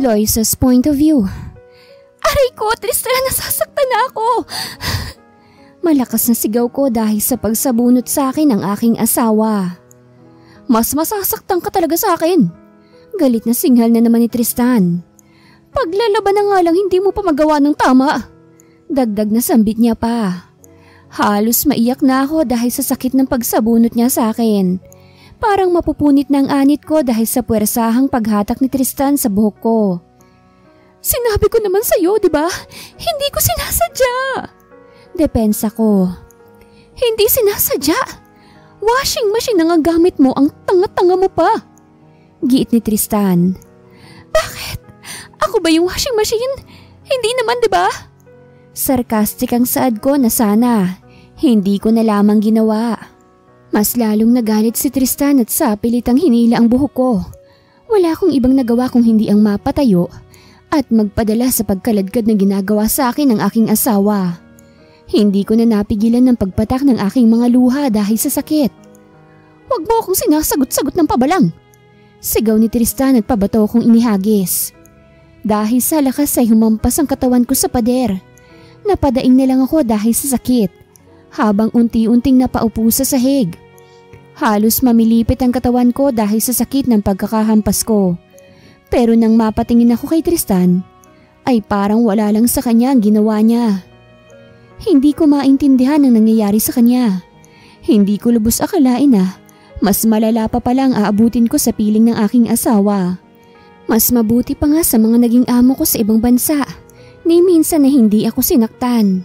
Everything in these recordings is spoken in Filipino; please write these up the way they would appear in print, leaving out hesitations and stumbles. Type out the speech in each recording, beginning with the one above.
Loisa's point of view. Aray ko, Tristan, nasasaktan na ako. Malakas na sigaw ko dahil sa pagsabunot sa akin ng aking asawa. Mas masasaktan ka talaga sa akin. Galit na singhal na naman ni Tristan. Paglalaban na nga lang hindi mo pa magawa ng tama. Dagdag na sambit niya pa. Halos maiyak na ako dahil sa sakit ng pagsabunot niya sa akin. Parang mapupunit ng anit ko dahil sa puwersahang paghatak ni Tristan sa buhok ko. Sinabi ko naman sa'yo, di ba? Hindi ko sinasadya. Depensa ko. Hindi sinasadya. Washing machine ang gamit mo, ang tanga-tanga mo pa. Giit ni Tristan. Bakit? Ako ba yung washing machine? Hindi naman, di ba? Sarcastic ang saad ko na sana hindi ko na lamang ginawa. Mas lalong nagalit si Tristan at sa pilitang hinila ang buhok ko. Wala akong ibang nagawa kung hindi ang mapatayo at magpadala sa pagkaladkad na ginagawa sa akin ng aking asawa. Hindi ko na napigilan ng pagpatak ng aking mga luha dahil sa sakit. Huwag mo akong sinasagot-sagot ng pabalang. Sigaw ni Tristan at pabato kong inihagis. Dahil sa lakas ay humampas ang katawan ko sa pader. Napadaing na lang ako dahil sa sakit, habang unti-unting napaupo sa sahig. Halos mamilipit ang katawan ko dahil sa sakit ng pagkakahampas ko. Pero nang mapatingin ako kay Tristan, ay parang wala lang sa kanya ang ginawa niya. Hindi ko maintindihan ang nangyayari sa kanya. Hindi ko lubos akalain na mas malala pa palang aabutin ko sa piling ng aking asawa. Mas mabuti pa nga sa mga naging amo ko sa ibang bansa, ni minsan na hindi ako sinaktan.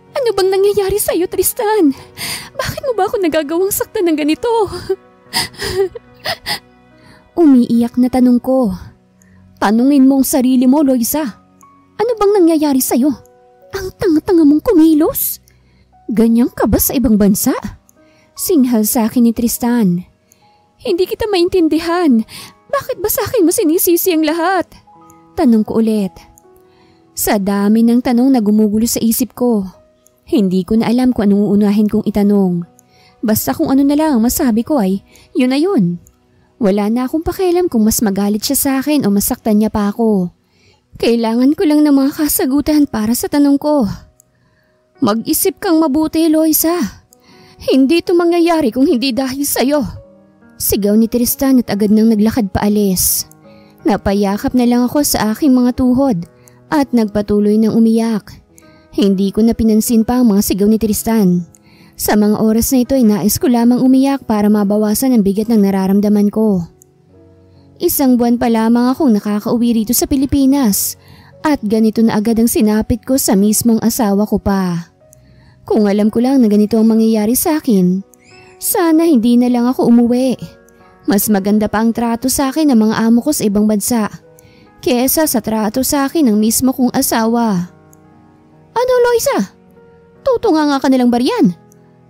Ano bang nangyayari sa'yo, Tristan? Bakit mo ba ako nagagawang saktan ng ganito? Umiiyak na tanong ko. Tanungin mo ang sarili mo, Loisa. Ano bang nangyayari sa'yo? Ang tanga-tanga mong kumilos. Ganyan ka ba sa ibang bansa? Singhal sa akin ni Tristan. Hindi kita maintindihan. Bakit ba sa akin mo sinisisi ang lahat? Tanong ko ulit. Sa dami ng tanong na gumugulo sa isip ko, hindi ko na alam kung anong uunahin kong itanong. Basta kung ano na lang masabi ko ay yun na yun. Wala na akong pakialam kung mas magalit siya sa akin o masaktan niya pa ako. Kailangan ko lang ng mga kasagutan para sa tanong ko. Mag-isip kang mabuti, Loisa. Hindi ito mangyayari kung hindi dahil sa'yo. Sigaw ni Tristan at agad nang naglakad paalis. Napayakap na lang ako sa aking mga tuhod at nagpatuloy ng umiyak. Hindi ko na pinansin pa ang mga sigaw ni Tristan. Sa mga oras na ito ay nais ko lamang umiyak para mabawasan ang bigat ng nararamdaman ko. 1 buwan pa lamang akong nakakauwi rito sa Pilipinas at ganito na agad ang sinapit ko sa mismong asawa ko pa. Kung alam ko lang na ganito ang mangyayari sa akin, sana hindi na lang ako umuwi. Mas maganda pa ang trato sa akin ng mga amo ko sa ibang bansa kesa sa trato sa akin ng mismo kong asawa. Ano, Loisa? Tutunga ka nilang bariyan?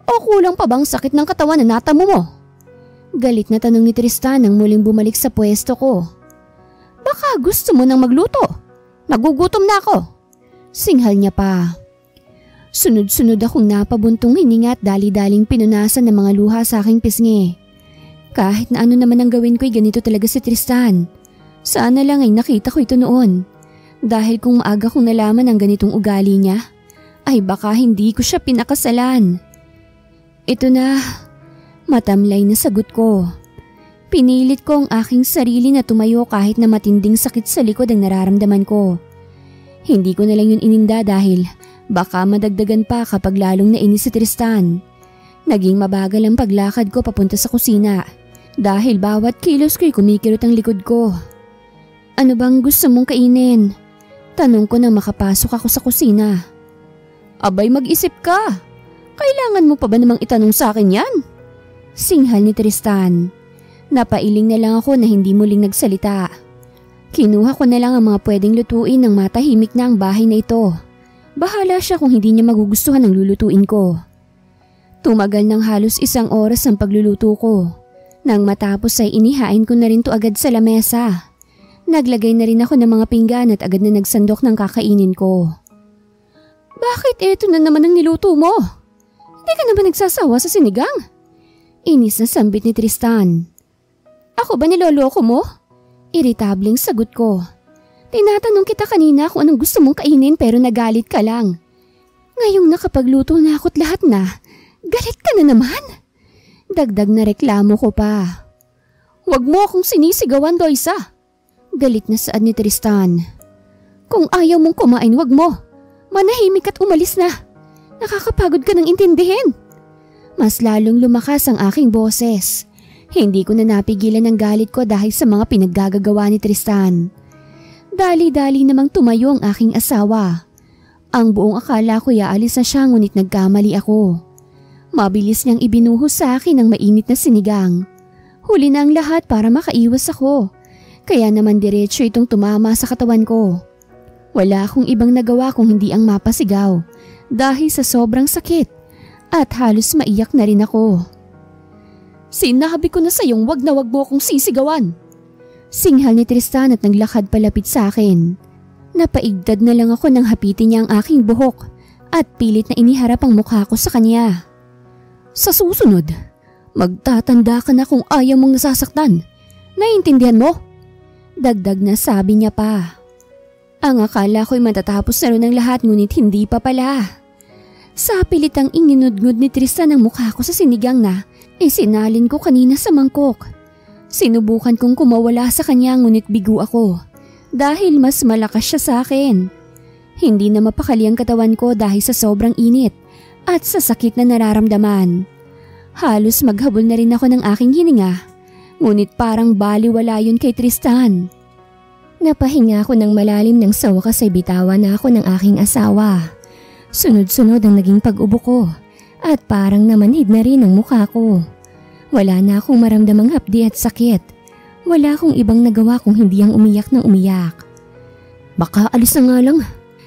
O kulang pa bang sakit ng katawan na natamo mo? Galit na tanong ni Tristan nang muling bumalik sa pwesto ko. Baka gusto mo nang magluto. Nagugutom na ako. Singhal niya pa. Sunod-sunod akong napabuntong hininga at dali-daling pinunasan ng mga luha sa aking pisngi. Kahit na ano naman ang gawin ko ay ganito talaga si Tristan. Sana lang ay nakita ko ito noon. Dahil kung maaga kong nalaman ang ganitong ugali niya, ay baka hindi ko siya pinakasalan. Ito na, matamlay na sagot ko. Pinilit ko ang aking sarili na tumayo kahit na matinding sakit sa likod ang nararamdaman ko. Hindi ko na lang yun ininda dahil baka madagdagan pa kapag lalong nainis si Tristan. Naging mabagal ang paglakad ko papunta sa kusina dahil bawat kilos ko'y kumikirot ang likod ko. Ano bang gusto mong kainin? Tanong ko nang makapasok ako sa kusina. Abay, mag-isip ka. Kailangan mo pa ba namang itanong sa akin yan? Singhal ni Tristan. Napailing na lang ako na hindi muling nagsalita. Kinuha ko na lang ang mga pwedeng lutuin nang matahimik na ang bahay na ito. Bahala siya kung hindi niya magugustuhan ang lulutuin ko. Tumagal ng halos 1 oras ang pagluluto ko. Nang matapos ay inihain ko na rin to agad sa lamesa. Naglagay na rin ako ng mga pinggan at agad na nagsandok ng kakainin ko. Bakit eto na naman ang niluto mo? Hindi ka na ba nagsasawa sa sinigang? Inis na sambit ni Tristan. Ako ba niloloko mo? Iritableng sagot ko. Tinatanong kita kanina kung anong gusto mong kainin pero nagalit ka lang. Ngayong nakapagluto na ako't lahat na, galit ka na naman. Dagdag na reklamo ko pa. Huwag mo akong sinisigawan, Loisa. Galit na saad ni Tristan. Kung ayaw mong kumain, wag mo. Manahimik at umalis na. Nakakapagod ka nang intindihin. Mas lalong lumakas ang aking boses. Hindi ko na napigilan ang galit ko dahil sa mga pinaggagawa ni Tristan. Dali-dali namang tumayo ang aking asawa. Ang buong akala ko aalis na siya ngunit nagkamali ako. Mabilis niyang ibinuhos sa akin ang mainit na sinigang. Huli na ang lahat para makaiwas ako. Kaya naman diretso itong tumama sa katawan ko. Wala akong ibang nagawa kung hindi ang mapasigaw dahil sa sobrang sakit at halos maiyak na rin ako. Sinabi ko na sa'yong wag na wag mo akong sisigawan. Singhal ni Tristan at naglakad palapit sa akin. Napaigdad na lang ako nang hapitin niya ang aking buhok at pilit na iniharap ang mukha ko sa kanya. Sa susunod, magtatanda ka na kung ayaw mong nasasaktan. Naiintindihan mo? Dagdag na sabi niya pa. Ang akala ko'y matatapos na rin ang lahat ngunit hindi pa pala. Sa pilitang inginudngud ni Tristan ang mukha ko sa sinigang na isinalin ko kanina sa mangkok. Sinubukan kong kumawala sa kanya ngunit bigo ako dahil mas malakas siya sa akin. Hindi na mapakali ang katawan ko dahil sa sobrang init at sa sakit na nararamdaman. Halos maghabol na rin ako ng aking hininga, ngunit parang baliwala yun kay Tristan. Napahinga ako ng malalim ng sa wakas ay bitawan na ako ng aking asawa. Sunod-sunod ang naging pag-ubo ko at parang namanhid na rin ang mukha ko. Wala na akong maramdamang hapdi at sakit. Wala akong ibang nagawa kung hindi ang umiyak ng umiyak. Baka alis na nga lang.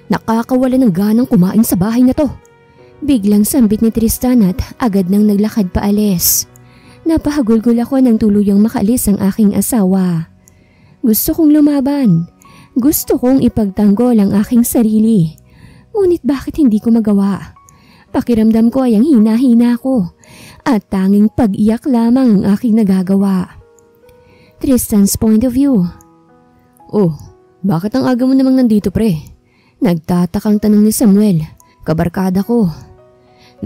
Nakakawala ng ganang kumain sa bahay na to. Biglang sambit ni Tristan at agad nang naglakad paalis. Napahagulgol ako nang tuluyang makaalis ang aking asawa. Gusto kong lumaban. Gusto kong ipagtanggol ang aking sarili. Ngunit bakit hindi ko magawa? Pakiramdam ko ay ang hina-hina ko at tanging pag-iyak lamang ang aking nagagawa. Tristan's point of view. Oh, bakit ang aga mo namang nandito pre? Nagtatakang tanong ni Samuel, kabarkada ko.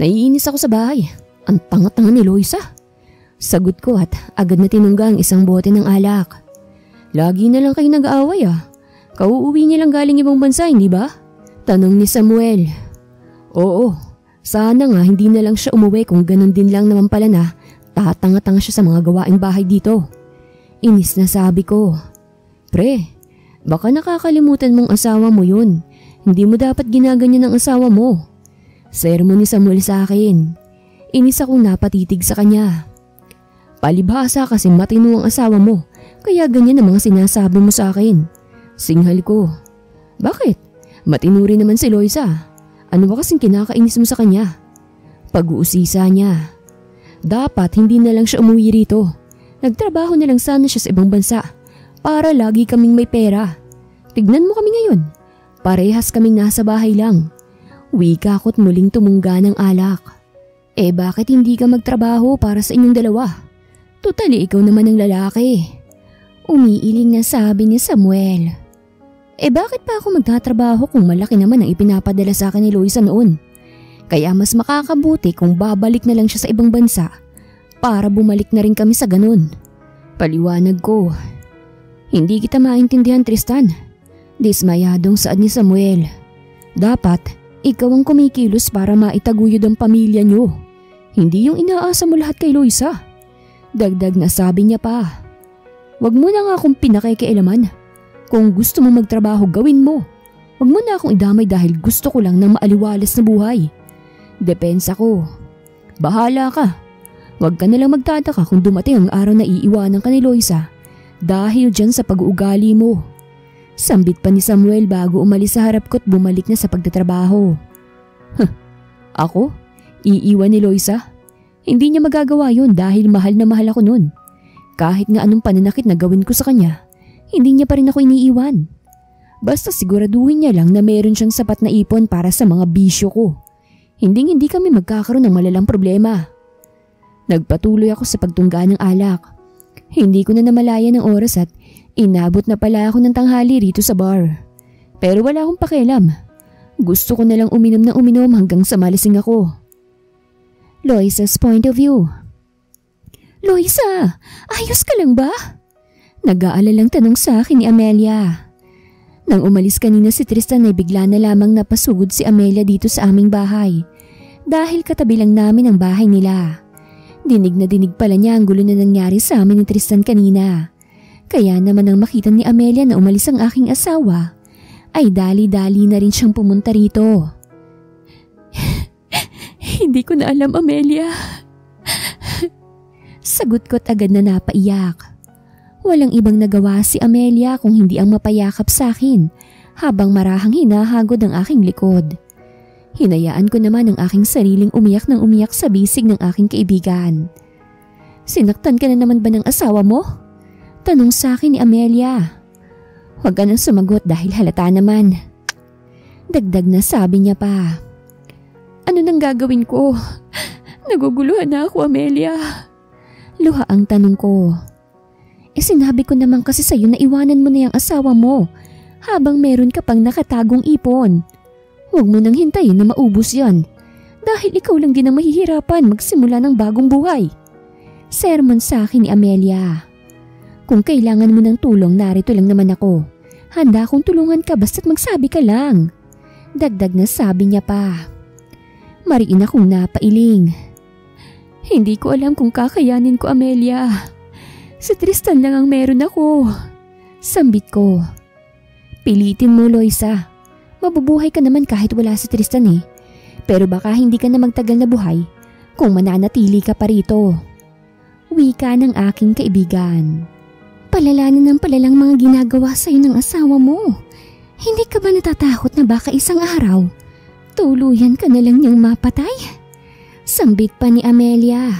Naiinis ako sa bahay. Ang tanga-tanga ni Loisa. Sagot ko at agad na tinungga ang isang bote ng alak. Lagi na lang kayo nag-aaway ah. Kauuwi niya lang galing ibang bansa, hindi ba? Tanong ni Samuel. Oo, sana nga hindi na lang siya umuwi kung ganun din lang naman pala na tatanga-tanga siya sa mga gawaing bahay dito. Inis na sabi ko. Pre, baka nakakalimutan mong asawa mo yun. Hindi mo dapat ginaganyan ang asawa mo. Sermon ni Samuel sa akin. Inis akong napatitig sa kanya. Palibhasa kasi matino ang asawa mo, kaya ganyan ang mga sinasabi mo sa akin. Singhal ko. Bakit? Matino rin naman si Loisa. Ano ba kasing kinakainis mo sa kanya? Pag-uusisa niya. Dapat hindi na lang siya umuwi rito. Nagtrabaho na lang sana siya sa ibang bansa para lagi kaming may pera. Tignan mo kami ngayon. Parehas kaming nasa bahay lang. Wika ko't muling tumungga ng alak. Eh bakit hindi ka magtrabaho para sa inyong dalawa? Totally ikaw naman ang lalaki. Umiiling na sabi ni Samuel. Eh bakit pa ako magtatrabaho kung malaki naman ang ipinapadala sa akin ni Loisa noon? Kaya mas makakabuti kung babalik na lang siya sa ibang bansa para bumalik na rin kami sa ganun. Paliwanag ko. Hindi kita maintindihan, Tristan. Dismayadong saad ni Samuel. Dapat ikaw ang kumikilos para maitaguyod ang pamilya niyo. Hindi yung inaasa mo lahat kay Loisa. Dagdag na sabi niya pa. Wag mo na nga akong pinakikialaman. Kung gusto mo magtrabaho, gawin mo. Wag mo na akong idamay dahil gusto ko lang ng maaliwalas na buhay. Depensa ko. Bahala ka. Wag ka nalang magtataka kung dumating ang araw na iiwanan ka ni Loisa dahil dyan sa pag-uugali mo. Sambit pa ni Samuel bago umalis sa harap ko't bumalik na sa pagtatrabaho. Ako? Iiwan ni Loisa? Hindi niya magagawa yun dahil mahal na mahal ako nun. Kahit nga anong pananakit na gawin ko sa kanya, hindi niya pa rin ako iniiwan. Basta siguraduhin niya lang na meron siyang sapat na ipon para sa mga bisyo ko. Hindi kami magkakaroon ng malalang problema. Nagpatuloy ako sa pagtungga ng alak. Hindi ko na namalayan ng oras at Inabot na pala ako ng tanghali rito sa bar. Pero wala akong pakialam. Gusto ko na lang uminom na uminom hanggang sa malasing ako. Loisa's point of view. Loisa, ayos ka lang ba? Nag-aalalang tanong sa akin ni Amelia. Nang umalis kanina si Tristan ay bigla na lamang napasugod si Amelia dito sa aming bahay. Dahil katabi lang namin ang bahay nila. Dinig na dinig pala niya ang gulo na nangyari sa amin ni Tristan kanina. Kaya naman nang makita ni Amelia na umalis ang aking asawa, ay dali-dali na rin siyang pumunta rito. Hindi ko na alam, Amelia. Sagot ko't agad na napaiyak. Walang ibang nagawa si Amelia kung hindi ang mapayakap sa akin habang marahang hinahagod ang aking likod. Hinayaan ko naman ang aking sariling umiyak ng umiyak sa bisig ng aking kaibigan. Sinaktan ka na naman ba ng asawa mo? Tanong sa akin ni Amelia. Huwag ka nang sumagot dahil halata naman. Dagdag na sabi niya pa. Ano nang gagawin ko? Naguguluhan na ako, Amelia. Luha ang tanong ko. Sinabi ko naman kasi sa'yo na iwanan mo na yung asawa mo habang meron ka pang nakatagong ipon. Huwag mo nang hintayin na maubos yan dahil ikaw lang din ang mahihirapan magsimula ng bagong buhay. Sermon sa akin ni Amelia. Kung kailangan mo ng tulong, narito lang naman ako. Handa akong tulungan ka basta't magsabi ka lang. Dagdag na sabi niya pa. Mariin akong napailing. Hindi ko alam kung kakayanin ko, Amelia. Si Tristan lang ang meron ako. Sambit ko. Pilitin mo, Loisa. Mabubuhay ka naman kahit wala si Tristan eh. Pero baka hindi ka na magtagal na buhay kung mananatili ka pa rito. Wika ng aking kaibigan. Palalanan ng palalang mga ginagawa sa'yo ng asawa mo. Hindi ka ba natatakot na baka isang araw tuluyan ka na lang niyang mapatay? Sambit pa ni Amelia.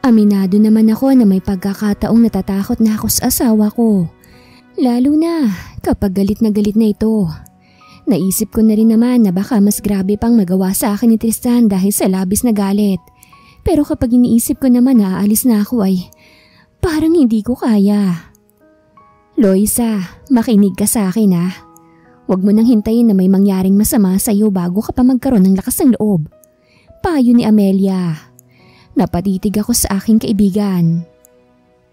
Aminado naman ako na may pagkakataong natatakot na ako sa asawa ko. Lalo na kapag galit na ito. Naisip ko na rin naman na baka mas grabe pang magawa sa akin ni Tristan dahil sa labis na galit. Pero kapag iniisip ko naman na aalis na ako ay parang hindi ko kaya. Loisa, makinig ka sa akin ha. Huwag mo nang hintayin na may mangyaring masama sa iyo bago ka pa magkaroon ng lakas ng loob. Payo ni Amelia. Napatitig ako sa aking kaibigan.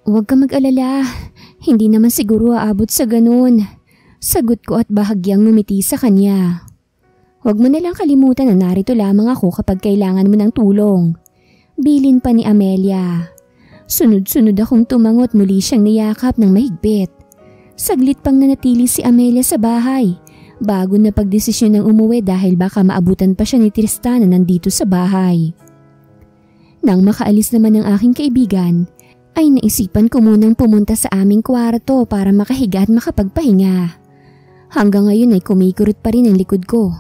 Huwag ka mag-alala, hindi naman siguro aabot sa ganun. Sagot ko at bahagyang ngumiti sa kanya. Huwag mo nalang kalimutan na narito lamang ako kapag kailangan mo ng tulong. Bilin pa ni Amelia. Sunod-sunod akong tumangot, muli siyang niyakap ng mahigpit. Saglit pang nanatili si Amelia sa bahay bago na pagdesisyon ng umuwi dahil baka maabutan pa siya ni Tristan na nandito sa bahay. Nang makaalis naman ang aking kaibigan, ay naisipan ko munang pumunta sa aming kwarto para makahiga at makapagpahinga. Hanggang ngayon ay kumikurot pa rin ang likod ko,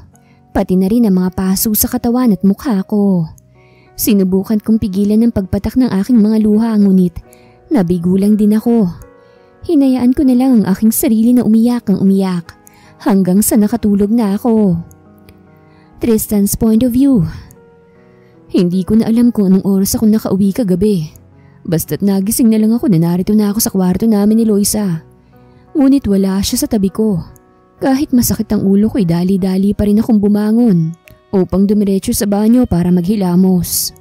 pati na rin ang mga paso sa katawan at mukha ko. Sinubukan kong pigilan ang pagpatak ng aking mga luha, ngunit nabigo lang din ako. Hinayaan ko na lang ang aking sarili na umiyak ang umiyak hanggang sa nakatulog na ako. Tristan's point of view. Hindi ko na alam kung anong oras ako nakauwi kagabi. Basta't nagising na lang ako na narito na ako sa kwarto namin ni Loisa. Ngunit wala siya sa tabi ko. Kahit masakit ang ulo ko'y dali-dali pa rin akong bumangon upang dumiretso sa banyo para maghilamos.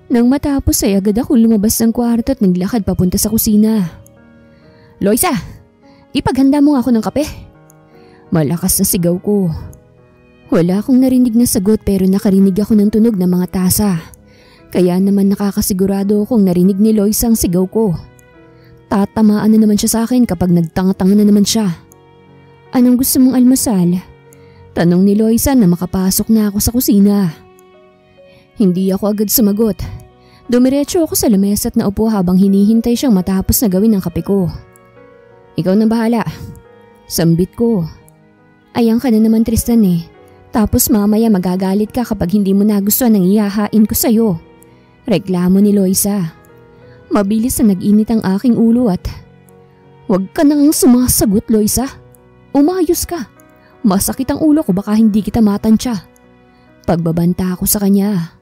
Nang matapos ay agad ako lumabas ng kwarto at naglakad papunta sa kusina. Loisa, ipaghanda mo nga ako ng kape. Malakas na sigaw ko. Wala akong narinig na sagot pero nakarinig ako ng tunog ng mga tasa. Kaya naman nakakasigurado akong narinig ni Loisa ang sigaw ko. Tatamaan na naman siya sa akin kapag nagtanga-tanga na naman siya. Anong gusto mong almusal? Tanong ni Loisa na makapasok na ako sa kusina. Hindi ako agad sumagot. Dumiretso ako sa lamesa at naupo habang hinihintay siyang matapos na gawin ang kape ko. Ikaw na bahala. Sambit ko. Ayan ka na naman, Tristan eh. Tapos mamaya magagalit ka kapag hindi mo nagustuhan ang ihahain ko sa'yo. Reklamo ni Loisa. Mabilis na nag-init ang aking ulo at huwag ka nang sumasagot, Loisa. Umayos ka. Masakit ang ulo ko, baka hindi kita matansya. Pagbabanta ako sa kanya.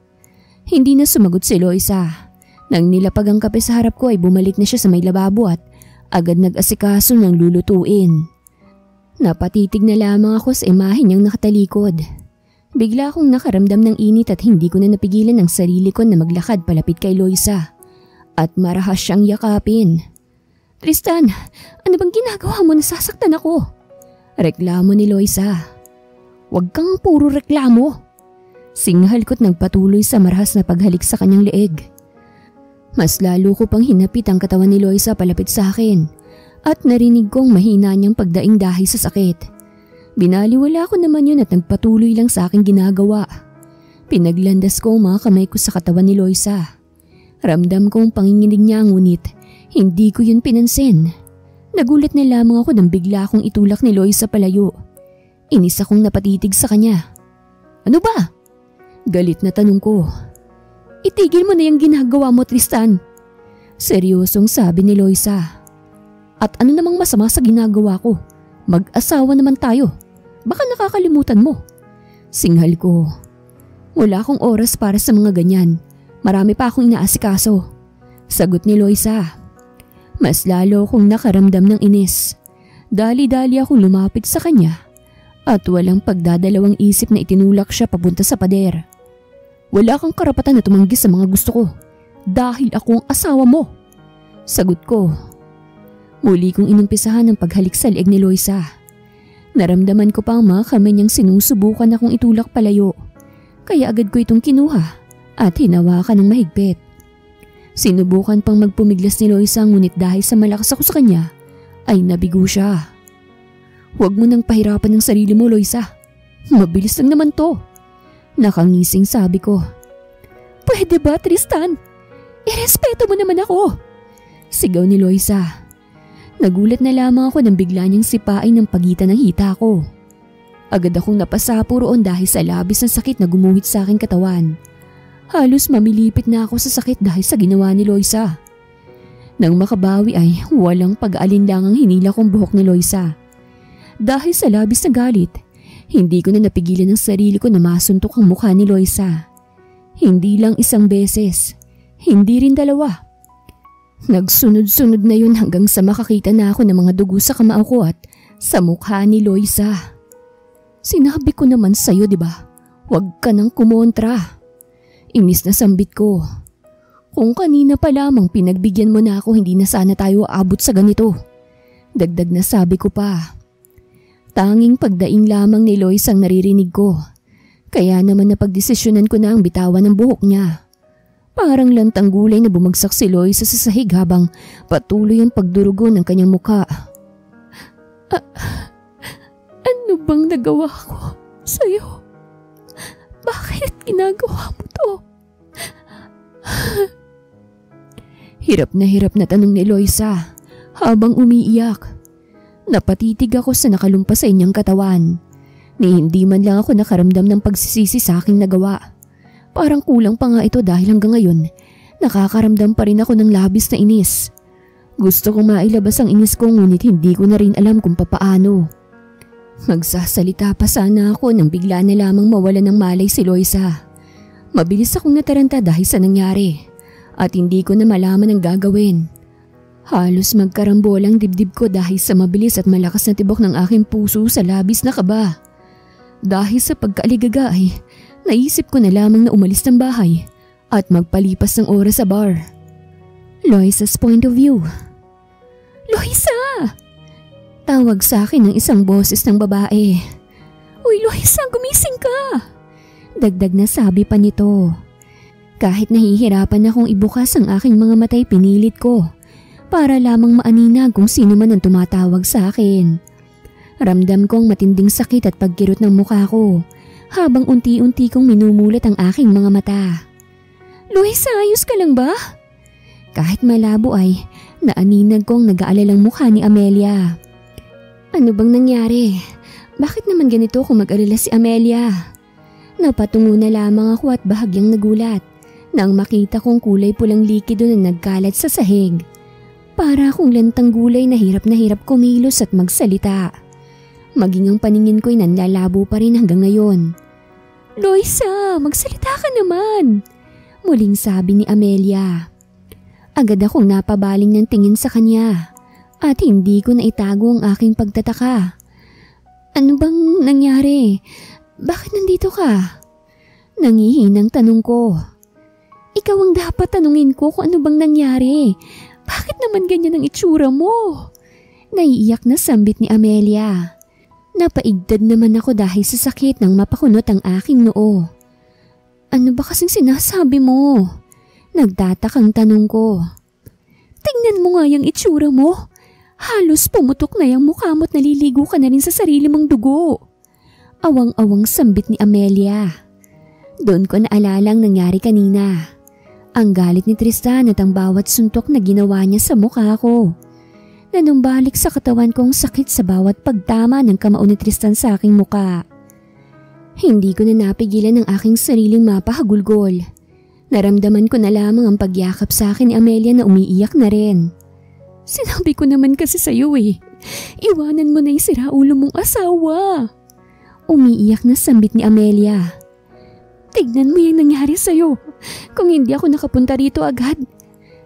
Hindi na sumagot si Loisa. Nang nilapag ang kape sa harap ko ay bumalik na siya sa may lababo at Agad nag-asikaso ng lulutuin. Napatitig na lamang ako sa imahe niyang nakatalikod. Bigla akong nakaramdam ng init at hindi ko na napigilan ang sarili ko na maglakad palapit kay Loisa at marahas siyang yakapin. "Tristan, ano bang ginagawa mo? Nasasaktan ako." Reklamo ni Loisa. "Huwag kang puro reklamo." Singhal ko't nagpatuloy sa marahas na paghalik sa kanyang leeg. Mas lalo ko pang hinapit ang katawan ni Loisa palapit sa akin at narinig kong mahina niyang pagdaing dahil sa sakit. Binaliwala ko naman yun at nagpatuloy lang sa aking ginagawa. Pinaglandas ko ang mga kamay ko sa katawan ni Loisa. Ramdam kong panginginig niya ngunit hindi ko yun pinansin. Nagulat na lamang ako nang bigla akong itulak ni Loisa palayo. Inis akong napatitig sa kanya. "Ano ba?" Galit na tanong ko. "Itigil mo na yung ginagawa mo, Tristan." Seryosong sabi ni Loisa. "At ano namang masama sa ginagawa ko? Mag-asawa naman tayo. Baka nakakalimutan mo." Singhal ko. "Wala akong oras para sa mga ganyan. Marami pa akong inaasikaso." Sagot ni Loisa. Mas lalo akong nakaramdam ng inis. Dali-dali akong lumapit sa kanya at walang pagdadalawang isip na itinulak siya papunta sa pader. "Wala kang karapatan na tumanggi sa mga gusto ko dahil ako ang asawa mo." Sagot ko. Muli kong inumpisahan ang paghalik sa leeg ni Loisa. Naramdaman ko pa ang mga kamay niyang sinusubukan akong itulak palayo. Kaya agad ko itong kinuha at hinawakan ng mahigpit. Sinubukan pang magpumiglas ni Loisa ngunit dahil sa malakas ako sa kanya ay nabigo siya. "Huwag mo nang pahirapan ng sarili mo, Loisa. Mabilis lang naman to." Nakangising sabi ko. "Pwede ba, Tristan? Irespeto mo naman ako." Sigaw ni Loisa. Nagulat na lamang ako nang bigla niyang sipain ng pagitan ng hita ko. Agad akong napasapo roon dahil sa labis ng sakit na gumuhit sa aking katawan. Halos mamilipit na ako sa sakit dahil sa ginawa ni Loisa. Nang makabawi ay walang pag-aalinlangang hinila kong buhok ni Loisa. Dahil sa labis na galit, hindi ko na napigilan ang sarili ko na masuntok ang mukha ni Loisa. Hindi lang isang beses, hindi rin dalawa. Nagsunod-sunod na yun hanggang sa makakita na ako ng mga dugo sa kamao ko at sa mukha ni Loisa. "Sinabi ko naman sa'yo, di ba? Huwag ka nang kumontra." Inis na sambit ko. "Kung kanina pa lamang pinagbigyan mo na ako, hindi na sana tayo aabot sa ganito." Dagdag na sabi ko pa. Tanging pagdaing lamang ni Loisa ang naririnig ko. Kaya naman napagdesisyonan ko na ang bitawan ng buhok niya. Parang lantang gulay na bumagsak si Loisa sa sahig habang patuloy ang pagdurugo ng kanyang mukha. Ano bang nagawa ko sa'yo? Bakit ginagawa mo to?" Hirap na tanong ni Loisa habang umiiyak. Napatitig ako sa nakalumpa sa inyang katawan. Ni hindi man lang ako nakaramdam ng pagsisisi sa aking nagawa. Parang kulang pa nga ito dahil hanggang ngayon, nakakaramdam pa rin ako ng labis na inis. Gusto kong mailabas ang inis ko ngunit hindi ko na rin alam kung papaano. Magsasalita pa sana ako nang bigla na lamang mawala ng malay si Loisa. Mabilis akong nataranta dahil sa nangyari at hindi ko na malaman ang gagawin. Halos magkarambol ang dibdib ko dahil sa mabilis at malakas na tibok ng aking puso sa labis na kaba. Dahil sa pagkaaligaga ay naisip ko na lamang na umalis ng bahay at magpalipas ng oras sa bar. Loisa's point of view. "Loisa!" Tawag sa akin ng isang boses ng babae. "Uy, Loisa, gumising ka!" Dagdag na sabi pa nito. Kahit nahihirapan akong ibukas ang aking mga matay, pinilit ko para lamang maaninag kung sino man ang tumatawag sa akin. Ramdam kong matinding sakit at pagkirot ng mukha ko habang unti-unti kong minumulat ang aking mga mata. "Loisa, ayos ka lang ba?" Kahit malabo ay naaninag kong nag-aalalang mukha ni Amelia. "Ano bang nangyari? Bakit naman ganito kung mag-alala si Amelia?" Napatungo na lamang ako at bahagyang nagulat nang makita kong kulay pulang likido na nagkalat sa sahig. Para akong lantang gulay na hirap kumilos at magsalita. Maging ang paningin ko'y nanlalabo pa rin hanggang ngayon. "Loisa, magsalita ka naman!" Muling sabi ni Amelia. Agad akong napabaling ng tingin sa kanya at hindi ko na itago ang aking pagtataka. Ano bang nangyari? Bakit nandito ka? Nangihinang tanong ko. Ikaw ang dapat tanungin ko kung ano bang nangyari. Bakit naman ganyan ang itsura mo? Naiiyak na sambit ni Amelia. Napaigdad naman ako dahil sa sakit nang mapakunot ang aking noo. Ano ba kasing sinasabi mo? Nagtatakang tanong ko. Tingnan mo nga yung itsura mo. Halos pumutok na yung mukha mo't naliligo ka na rin sa sarili mong dugo. Awang-awang sambit ni Amelia. Doon ko naalala ang nangyari kanina. Ang galit ni Tristan at ang bawat suntok na ginawa niya sa mukha ko. Nanumbalik sa katawan kong sakit sa bawat pagtama ng kamao ni Tristan sa aking muka. Hindi ko na napigilan ang aking sariling mapahagulgol. Naramdaman ko na lamang ang pagyakap sa akin ni Amelia na umiiyak na rin. Sinabi ko naman kasi sa'yo iwanan mo na yung siraulo mong asawa. Umiiyak na sambit ni Amelia. Tignan mo yung nangyari sa'yo. Kung hindi ako nakapunta rito agad,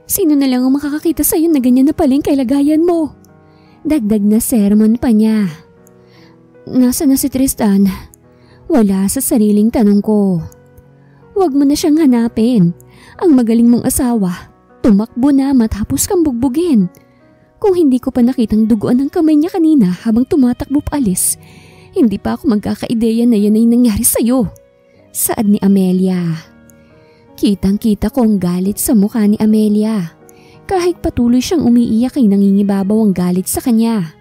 sino na lang ang makakakita sa'yo na ganyan na paling kailagayan mo? Dagdag na sermon pa niya. Nasaan na si Tristan? Wala sa sariling tanong ko. Huwag mo na siyang hanapin. Ang magaling mong asawa, tumakbo na matapos kang bugbugin. Kung hindi ko pa nakitang duguan ng kamay niya kanina habang tumatakbo paalis, hindi pa ako magkakaideya na yan ay nangyari sa'yo. Saad ni Amelia. Kitang-kita ko ang galit sa mukha ni Amelia. Kahit patuloy siyang umiiyak ay nangingibabaw ang galit sa kanya.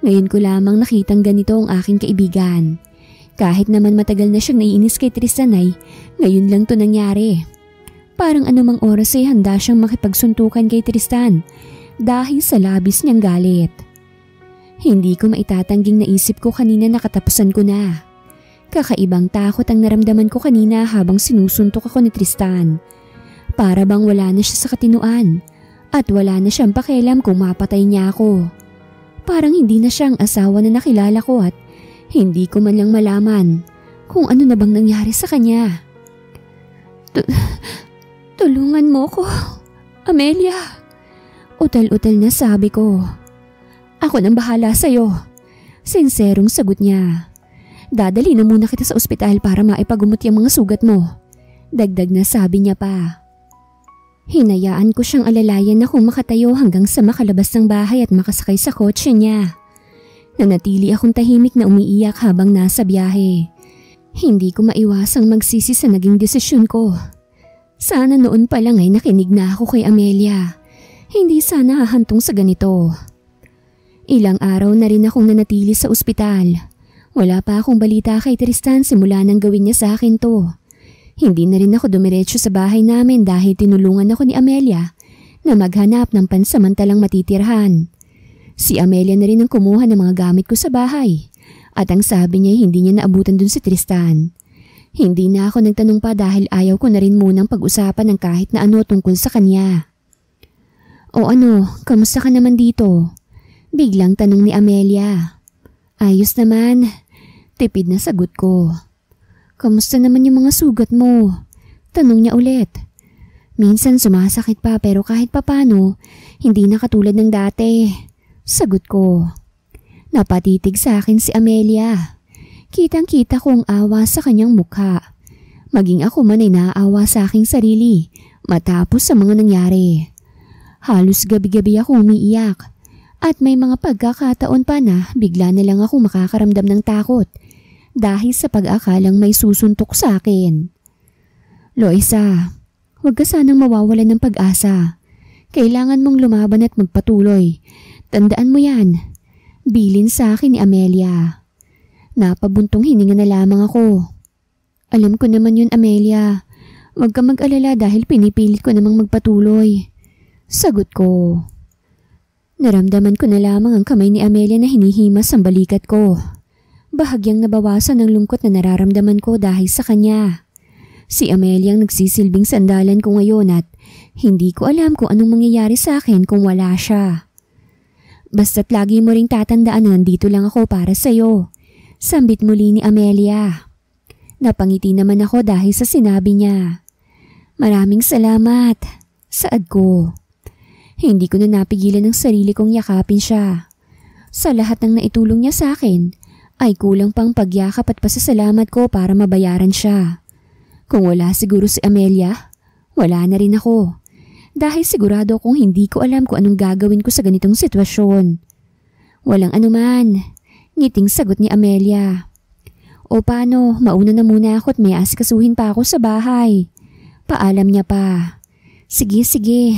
Ngayon ko lamang nakitang ganito ang aking kaibigan. Kahit naman matagal na siyang naiinis kay Tristan ay ngayon lang to nangyari. Parang anumang oras ay handa siyang makipagsuntukan kay Tristan dahil sa labis niyang galit. Hindi ko maitatangging naisip ko kanina na katapusan ko na. Kakaibang takot ang naramdaman ko kanina habang sinusuntok ako ni Tristan. Para bang wala na siya sa katinuan at wala na siyang pakialam kung mapatay niya ako. Parang hindi na siyang asawa na nakilala ko at hindi ko man lang malaman kung ano na bang nangyari sa kanya. Tulungan mo ko, Amelia. Utal-utal na sabi ko. Ako nang bahala sa'yo. Sinserong sagot niya. Dadali na muna kita sa ospital para maipagumot yung mga sugat mo. Dagdag na sabi niya pa. Hinayaan ko siyang alalayan na kung makatayo hanggang sa makalabas ng bahay at makasakay sa kotse niya. Nanatili akong tahimik na umiiyak habang nasa biyahe. Hindi ko maiwasang magsisi sa naging desisyon ko. Sana noon pa lang ay nakinig na ako kay Amelia. Hindi sana hahantong sa ganito. Ilang araw na rin akong nanatili sa ospital. Wala pa akong balita kay Tristan simula nang gawin niya sa akin to. Hindi na rin ako dumiretso sa bahay namin dahil tinulungan ako ni Amelia na maghanap ng pansamantalang matitirhan. Si Amelia na rin ang kumuha ng mga gamit ko sa bahay at ang sabi niya hindi niya naabutan dun si Tristan. Hindi na ako nagtanong pa dahil ayaw ko na rin munang pag-usapan ng kahit na ano tungkol sa kanya. O ano, kamusta ka naman dito? Biglang tanong ni Amelia. Ayos naman, tipid na sagot ko. Kamusta naman yung mga sugat mo? Tanong niya ulit. Minsan sumasakit pa pero kahit papano, hindi na katulad ng dati. Sagot ko. Napatitig sa akin si Amelia. Kitang-kita ko ang awa sa kanyang mukha. Maging ako man ay naaawa sa aking sarili matapos sa mga nangyari. Halos gabi-gabi ako umiiyak at may mga pagkakataon pa na bigla na lang ako makakaramdam ng takot dahil sa pag-akalang may susuntok sa akin. Loisa, huwag ka sanang mawawalan ng pag-asa. Kailangan mong lumaban at magpatuloy. Tandaan mo yan. Bilin sa akin ni Amelia. Napabuntong hininga na lamang ako. Alam ko naman yun, Amelia. Huwag ka mag-alala dahil pinipilit ko namang magpatuloy. Sagot ko. Naramdaman ko na lamang ang kamay ni Amelia na hinihimas ang balikat ko. Bahagyang nabawasan ang lungkot na nararamdaman ko dahil sa kanya. Si Amelia ang nagsisilbing sandalan ko ngayon at hindi ko alam kung anong mangyayari sa akin kung wala siya. Basta't lagi mo ring tatandaan na nandito lang ako para sa'yo. Sambit muli ni Amelia. Napangiti naman ako dahil sa sinabi niya. Maraming salamat. Saad ko. Hindi ko na napigilan ng sarili kong yakapin siya. Sa lahat ng naitulong niya sa akin, ay kulang pang pagyakap at pasasalamat ko para mabayaran siya. Kung wala siguro si Amelia, wala na rin ako. Dahil sigurado akong hindi ko alam kung anong gagawin ko sa ganitong sitwasyon. Walang anuman, ngiting sagot ni Amelia. O paano, mauna na muna ako at may asikasuhin pa ako sa bahay. Paalam niya pa. Sige,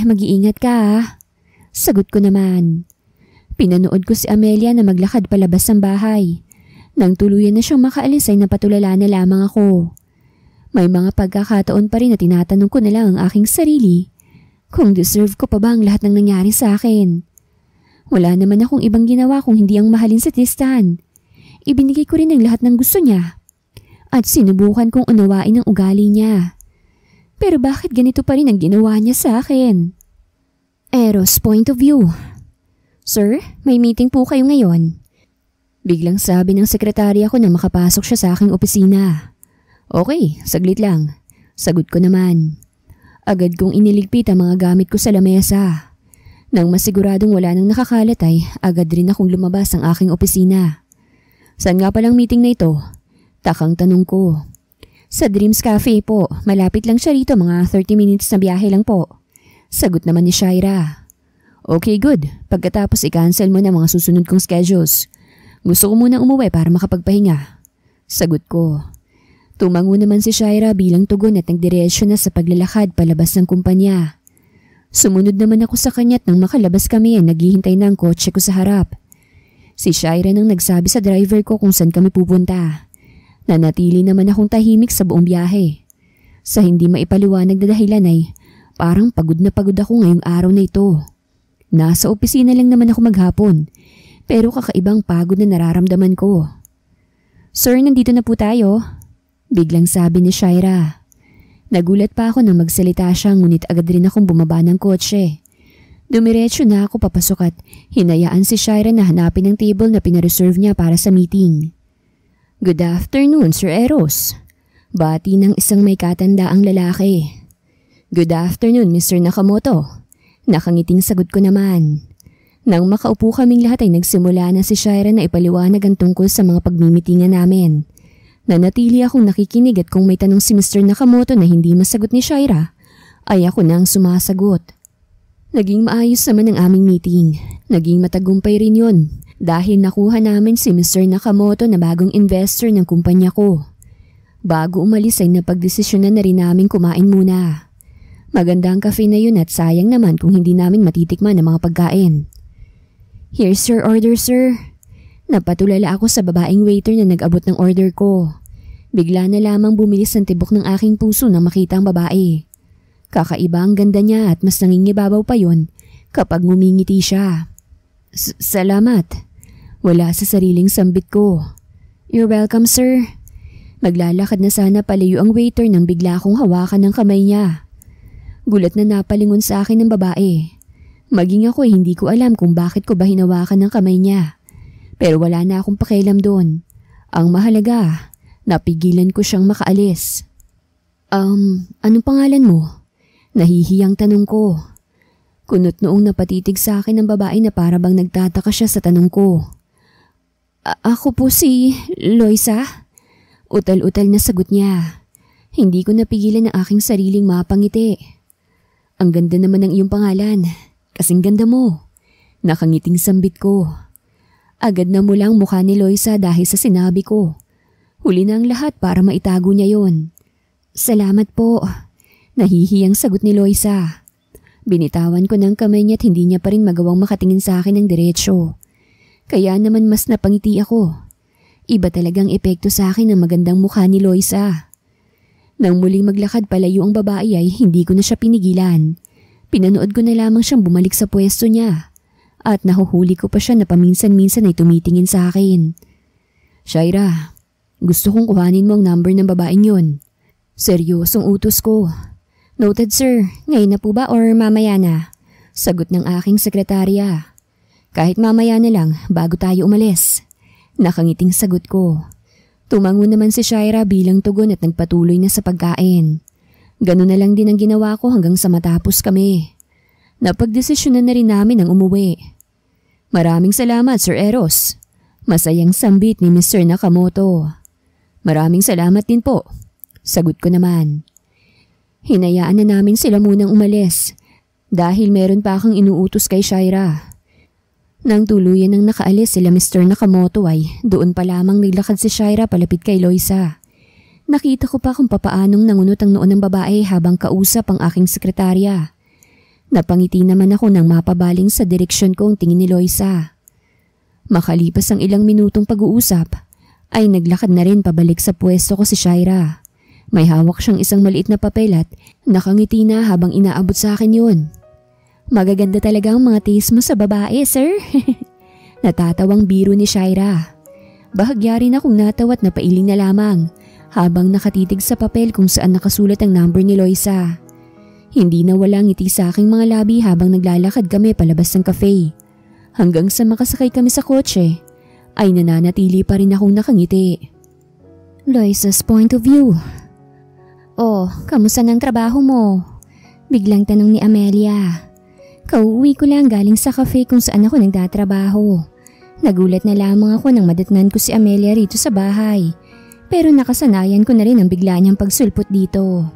mag-iingat ka ah. Sagot ko naman. Pinanood ko si Amelia na maglakad palabas ng bahay. Nang tuluyan na siyang makaalis ay napatulala na lamang ako. May mga pagkakataon pa rin na tinatanong ko na lang ang aking sarili kung deserve ko pa ba ang lahat ng nangyari sa akin. Wala naman akong ibang ginawa kung hindi ang mahalin si Tristan. Ibinigay ko rin ang lahat ng gusto niya at sinubukan kong unawain ang ugali niya. Pero bakit ganito pa rin ang ginawa niya sa akin? Eros point of view. Sir, may meeting po kayo ngayon. Biglang sabi ng sekretarya ko na makapasok siya sa aking opisina. Okay, saglit lang. Sagot ko naman. Agad kong iniligpit ang mga gamit ko sa lamesa. Nang masiguradong wala nang nakakalat ay agad rin akong lumabas ng aking opisina. Saan nga palang meeting na ito? Takang tanong ko. Sa Dreams Cafe po, malapit lang siya rito, mga 30 minutes na biyahe lang po. Sagot naman ni Shaira. Okay, good. Pagkatapos i-cancel mo na mga susunod kong schedules. Gusto ko munang umuwi para makapagpahinga. Sagot ko. Tumango naman si Shaira bilang tugon at nagdiretsyo na sa paglalakad palabas ng kumpanya. Sumunod naman ako sa kanya at nang makalabas kami ay naghihintay na ang kotse ko sa harap. Si Shaira nang nagsabi sa driver ko kung saan kami pupunta. Nanatili naman akong tahimik sa buong biyahe. Sa hindi maipaliwanag na dahilan ay parang pagod na pagod ako ngayong araw na ito. Nasa opisina lang naman ako maghapon pero kakaibang pagod na nararamdaman ko. Sir, nandito na po tayo. Biglang sabi ni Shaira. Nagulat pa ako nang magsalita siya ngunit agad rin akong bumaba ng kotse. Dumiretso na ako papasok at hinayaan si Shaira na hanapin ang table na pinareserve niya para sa meeting. Good afternoon, Sir Eros. Bati ng isang may katandaang lalaki. Good afternoon, Mr. Nakamoto. Nakangiting sagot ko naman. Nang makaupo kaming lahat ay nagsimula na si Shaira na ipaliwanag ang tungkol sa mga pagmimitingan namin. Nanatili akong nakikinig at kung may tanong si Mr. Nakamoto na hindi masagot ni Shaira, ay ako na ang sumasagot. Naging maayos naman ang aming meeting. Naging matagumpay rin yun dahil nakuha namin si Mr. Nakamoto na bagong investor ng kumpanya ko. Bago umalis ay napagdesisyonan na rin namin kumain muna. Maganda ang cafe na yun at sayang naman kung hindi namin matitikman ang mga pagkain. Here's your order, sir. Napatulala ako sa babaeng waiter na nag-abot ng order ko. Bigla na lamang bumilis ang tibok ng aking puso nang makita ang babae. Kakaiba ang ganda niya at mas nangingibabaw pa yon kapag ngumingiti siya. Salamat. Wala sa sariling sambit ko. You're welcome, sir. Maglalakad na sana palayo ang waiter nang bigla akong hawakan ng kamay niya. Gulat na napalingon sa akin ng babae. Maging ako hindi ko alam kung bakit ko ba hinawakan ng kamay niya. Pero wala na akong pakialam doon. Ang mahalaga, napigilan ko siyang makaalis. Anong pangalan mo? Nahihiyang tanong ko. Kunot noong napatitig sa akin ng babae na para bang nagtataka siya sa tanong ko. Ako po si Loisa. Utal-utal na sagot niya. Hindi ko napigilan ang aking sariling mapangiti. Ang ganda naman ng iyong pangalan. Kasing ganda mo. Nakangiting sambit ko. Agad na mula ang mukha ni Loisa dahil sa sinabi ko. Huli na ang lahat para maitago niya yon. Salamat po. Nahihiyang sagot ni Loisa. Binitawan ko ng kamay niya at hindi niya pa rin magawang makatingin sa akin ng diretsyo. Kaya naman mas napangiti ako. Iba talagang epekto sa akin ang magandang mukha ni Loisa. Nang muling maglakad palayo ang babae ay hindi ko na siya pinigilan. Pinanood ko na lamang siyang bumalik sa pwesto niya. At nahuhuli ko pa siya na paminsan-minsan ay tumitingin sa akin. Shaira, gusto kong kuhanin mo ang number ng babaeng yon. Seryosong utos ko. Noted, sir. Ngayon na po ba or mamaya na? Sagot ng aking sekretarya. Kahit mamaya na lang bago tayo umalis. Nakangiting sagot ko. Tumango naman si Shaira bilang tugon at nagpatuloy na sa pagkain. Ganun na lang din ang ginawa ko hanggang sa matapos kami. Napagdesisyonan na rin namin ang umuwi. Maraming salamat, Sir Eros. Masayang sambit ni Mr. Nakamoto. Maraming salamat din po. Sagot ko naman. Hinayaan na namin sila munang umalis dahil meron pa akong inuutos kay Shaira. Nang tuluyan nang nakaalis sila Mr. Nakamoto ay doon pa lamang naglakad si Shaira palapit kay Loisa. Nakita ko pa kung papaanong nangunot ang noon ng babae habang kausap ang aking sekretarya. Napangiti naman ako nang mapabaling sa direksyon ko ang tingin ni Loisa. Makalipas ang ilang minutong pag-uusap, ay naglakad na rin pabalik sa pwesto ko si Shaira. May hawak siyang isang maliit na papel at nakangiti na habang inaabot sa akin yun. Magaganda talaga ang mga taste mo sa babae, sir. Natatawang biro ni Shaira. Bahagya rin akong natawa at napailing na lamang habang nakatitig sa papel kung saan nakasulat ang number ni Loisa. Hindi na walang ngiti sa aking mga labi habang naglalakad kami palabas ng cafe. Hanggang sa makasakay kami sa kotse, ay nananatili pa rin akong nakangiti. Loisa's point of view. Oh, kamusta ng trabaho mo? Biglang tanong ni Amelia. Kauuwi ko lang galing sa cafe kung saan ako nagtatrabaho. Nagulat na lamang ako nang madatnan ko si Amelia rito sa bahay. Pero nakasanayan ko na rin ang bigla niyang pagsulpot dito.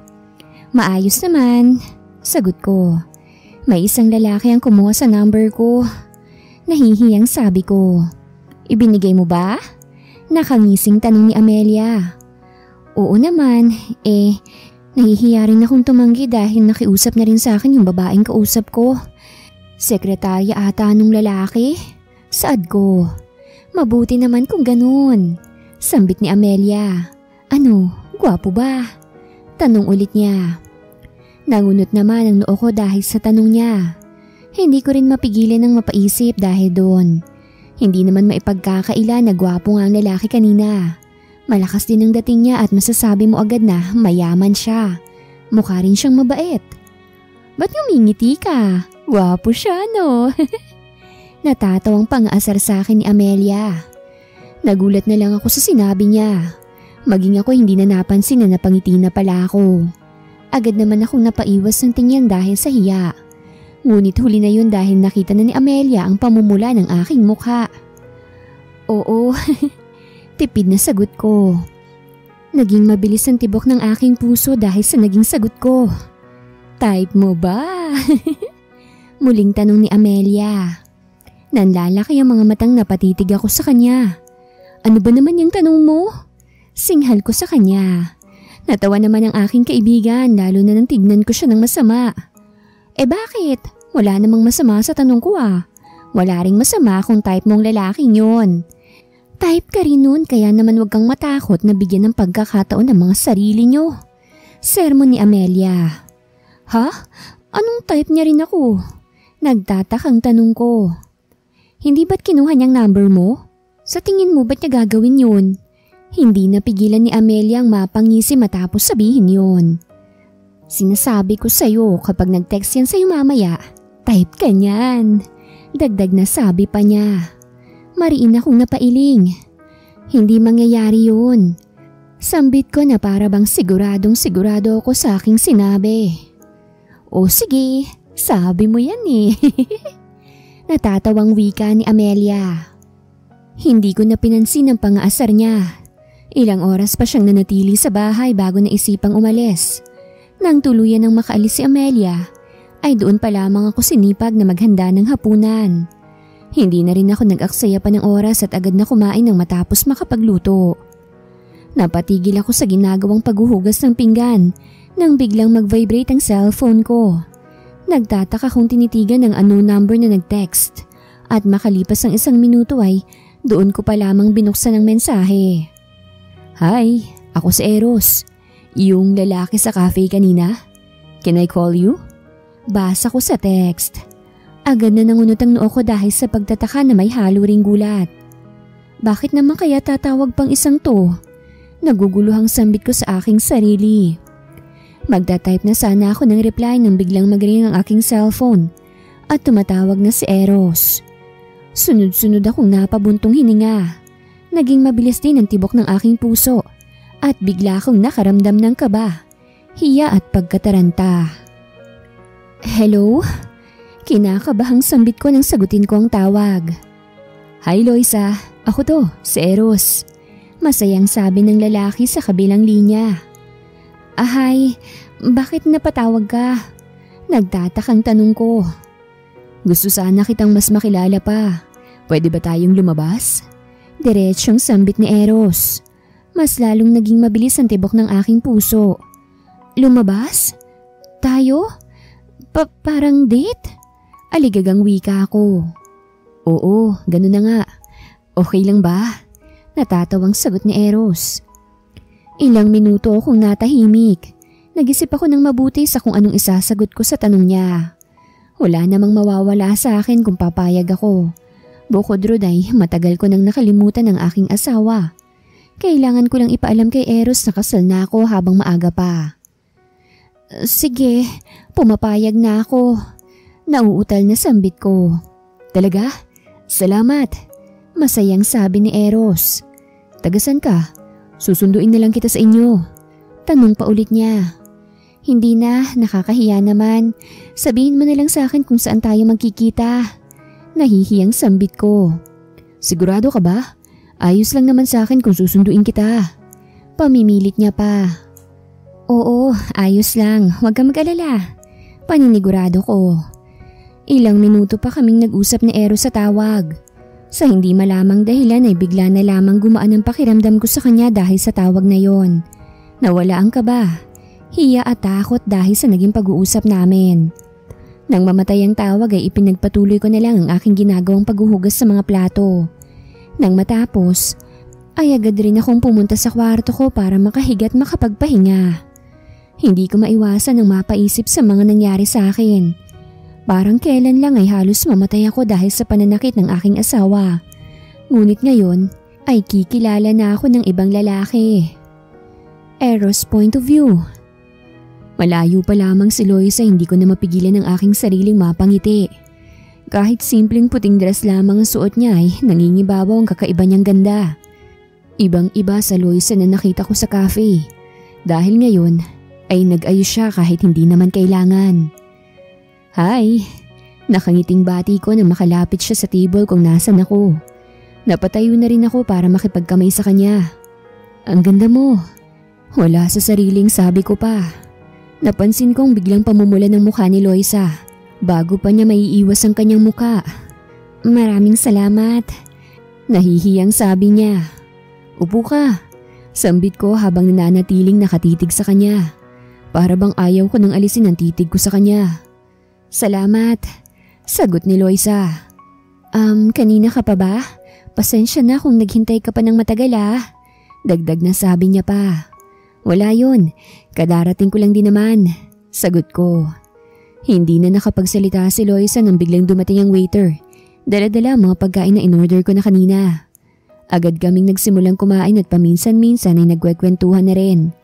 Maayos naman, sagot ko. May isang lalaki ang kumuha sa number ko. Nahihiyang sabi ko. Ibinigay mo ba? Nakangising tanong ni Amelia. Oo naman, nahihiya rin akong tumanggi dahil nakiusap na rin sa akin yung babaeng kausap ko. Sekretarya ata nung lalaki? Saad ko. Mabuti naman kung ganun. Sambit ni Amelia. Ano, gwapo ba? Tanong ulit niya. Nangunot naman ang noo ko dahil sa tanong niya. Hindi ko rin mapigilan ng mapaisip dahil doon. Hindi naman maipagkakaila na gwapo nga ang lalaki kanina. Malakas din ang dating niya at masasabi mo agad na mayaman siya. Mukha rin siyang mabait. Ba't ngumingiti ka? Gwapo siya, no? Natatawang pang-aasar sa akin ni Amelia. Nagulat na lang ako sa sinabi niya. Maging ako hindi na napansin na napangiti na pala ako. Agad naman akong napaiwas ng tingin dahil sa hiya. Ngunit huli na yun dahil nakita na ni Amelia ang pamumula ng aking mukha. Oo, tipid na sagot ko. Naging mabilis ang tibok ng aking puso dahil sa naging sagot ko. Type mo ba? Muling tanong ni Amelia. Nanlalaki ang mga matang napatitig ako sa kanya. Ano ba naman yung tanong mo? Singhal ko sa kanya. Natawa naman ang aking kaibigan lalo na nang tignan ko siya ng masama. Bakit? Wala namang masama sa tanong ko ah. Wala ring masama kung type mong lalaking yun. Type ka rin nun kaya naman wag kang matakot na bigyan ng pagkakataon ng mga sarili nyo. Sermon ni Amelia. Ha? Anong type niya rin ako? Nagtatakang tanong ko. Hindi ba't kinuha niyang number mo? Sa tingin mo ba't niya gagawin yun? Hindi napigilan ni Amelia ang mapangisi matapos sabihin yun. Sinasabi ko sa'yo kapag nag-text yan sa'yo mamaya, type ka niyan. Dagdag na sabi pa niya. Mariin akong napailing. Hindi mangyayari yun. Sambit ko na para bang sigurado ako sa aking sinabi. O sige, sabi mo yan eh. Natatawang wika ni Amelia. Hindi ko na pinansin ang pang-aasar niya. Ilang oras pa siyang nanatili sa bahay bago naisipang umalis. Nang tuluyan ng makaalis si Amelia, ay doon pa lamang ako sinipag na maghanda ng hapunan. Hindi na rin ako nag-aksaya pa ng oras at agad na kumain nang matapos makapagluto. Napatigil ako sa ginagawang paghuhugas ng pinggan nang biglang mag-vibrate ang cellphone ko. Nagtataka kung tinitigan ng unknown number na nag-text at makalipas ang 1 minuto ay doon ko pa lamang binuksan ang mensahe. Hi, ako si Eros. Yung lalaki sa cafe kanina. Can I call you? Basa ko sa text. Agad na nangunot ang noo ko dahil sa pagtataka na may halo ring gulat. Bakit naman kaya tatawag pang isang to? Naguguluhang sambit ko sa aking sarili. Magta-type na sana ako ng reply nang biglang mag-ring ang aking cellphone at tumatawag na si Eros. Sunod-sunod akong napabuntong hininga. Naging mabilis din ang tibok ng aking puso at bigla akong nakaramdam ng kaba, hiya at pagkataranta. Hello? Kinakabahang sambit ko nang sagutin ko ang tawag. Hi Loisa, ako to, si Eros. Masayang sabi ng lalaki sa kabilang linya. Ahay, bakit napatawag ka? Nagtatakang tanong ko. Gusto sana kitang mas makilala pa. Pwede ba tayong lumabas? Diretsyong sambit ni Eros. Mas lalong naging mabilis ang tibok ng aking puso. Lumabas? Tayo? Parang date? Aligagang wika ako. Oo, ganun na nga. Okay lang ba? Natatawang sagot ni Eros. Ilang minuto akong natahimik. Nag-isip ako ng mabuti sa kung anong isasagot ko sa tanong niya. Wala namang mawawala sa akin kung papayag ako. Bukod ron ay matagal ko nang nakalimutan ang aking asawa. Kailangan ko lang ipaalam kay Eros na kasal na ako habang maaga pa. Sige, pumapayag na ako. Nauutal na sambit ko. Talaga? Salamat. Masayang sabi ni Eros. Tagasan ka? Susunduin na lang kita sa inyo. Tanong pa ulit niya. Hindi na, nakakahiya naman. Sabihin mo na lang sa akin kung saan tayo magkikita. Nahihiyang sambit ko. Sigurado ka ba? Ayos lang naman sa akin kung susunduin kita. Pamimilit niya pa. Oo, ayos lang. Huwag kang mag-alala. Paninigurado ko. Ilang minuto pa kaming nag-usap ni Eros sa tawag. Sa hindi malamang dahilan ay bigla na lamang gumaan ang pakiramdam ko sa kanya dahil sa tawag na yon. Nawala ang kaba, hiya at takot dahil sa naging pag-uusap namin. Nang mamatay ang tawag ay ipinagpatuloy ko na lang ang aking ginagawang paghuhugas sa mga plato. Nang matapos, ay agad rin akong pumunta sa kwarto ko para makahiga at makapagpahinga. Hindi ko maiwasan ang mapaisip sa mga nangyari sa akin. Parang kailan lang ay halos mamatay ako dahil sa pananakit ng aking asawa. Ngunit ngayon ay kikilala na ako ng ibang lalaki. Eros point of view. Malayo pa lamang si Loisa, hindi ko na mapigilan ang aking sariling mapangiti. Kahit simpleng puting dress lamang ang suot niya ay nangingibabaw ang kakaiba niyang ganda. Ibang-iba sa Loisa na nakita ko sa cafe. Dahil ngayon ay nag-ayos siya kahit hindi naman kailangan. Hi! Nakangiting bati ko nang makalapit siya sa table kung nasan ako. Napatayo na rin ako para makipagkamay sa kanya. Ang ganda mo. Wala sa sariling sabi ko pa. Napansin kong biglang pamumula ng mukha ni Loisa bago pa niya maiiwas ang kanyang muka. Maraming salamat. Nahihiyang sabi niya. Upo ka. Sambit ko habang nananatiling nakatitig sa kanya. Para bang ayaw ko nang alisin ang titig ko sa kanya. Salamat, sagot ni Loisa. Kanina ka pa ba? Pasensya na kung naghintay ka pa ng matagal ah. Dagdag na sabi niya pa. Wala yun, kadarating ko lang din naman, sagot ko. Hindi na nakapagsalita si Loisa nang biglang dumating ang waiter. Dala-dala ang mga pagkain na in-order ko na kanina. Agad kaming nagsimulang kumain at paminsan-minsan ay nagkwekwentuhan na rin.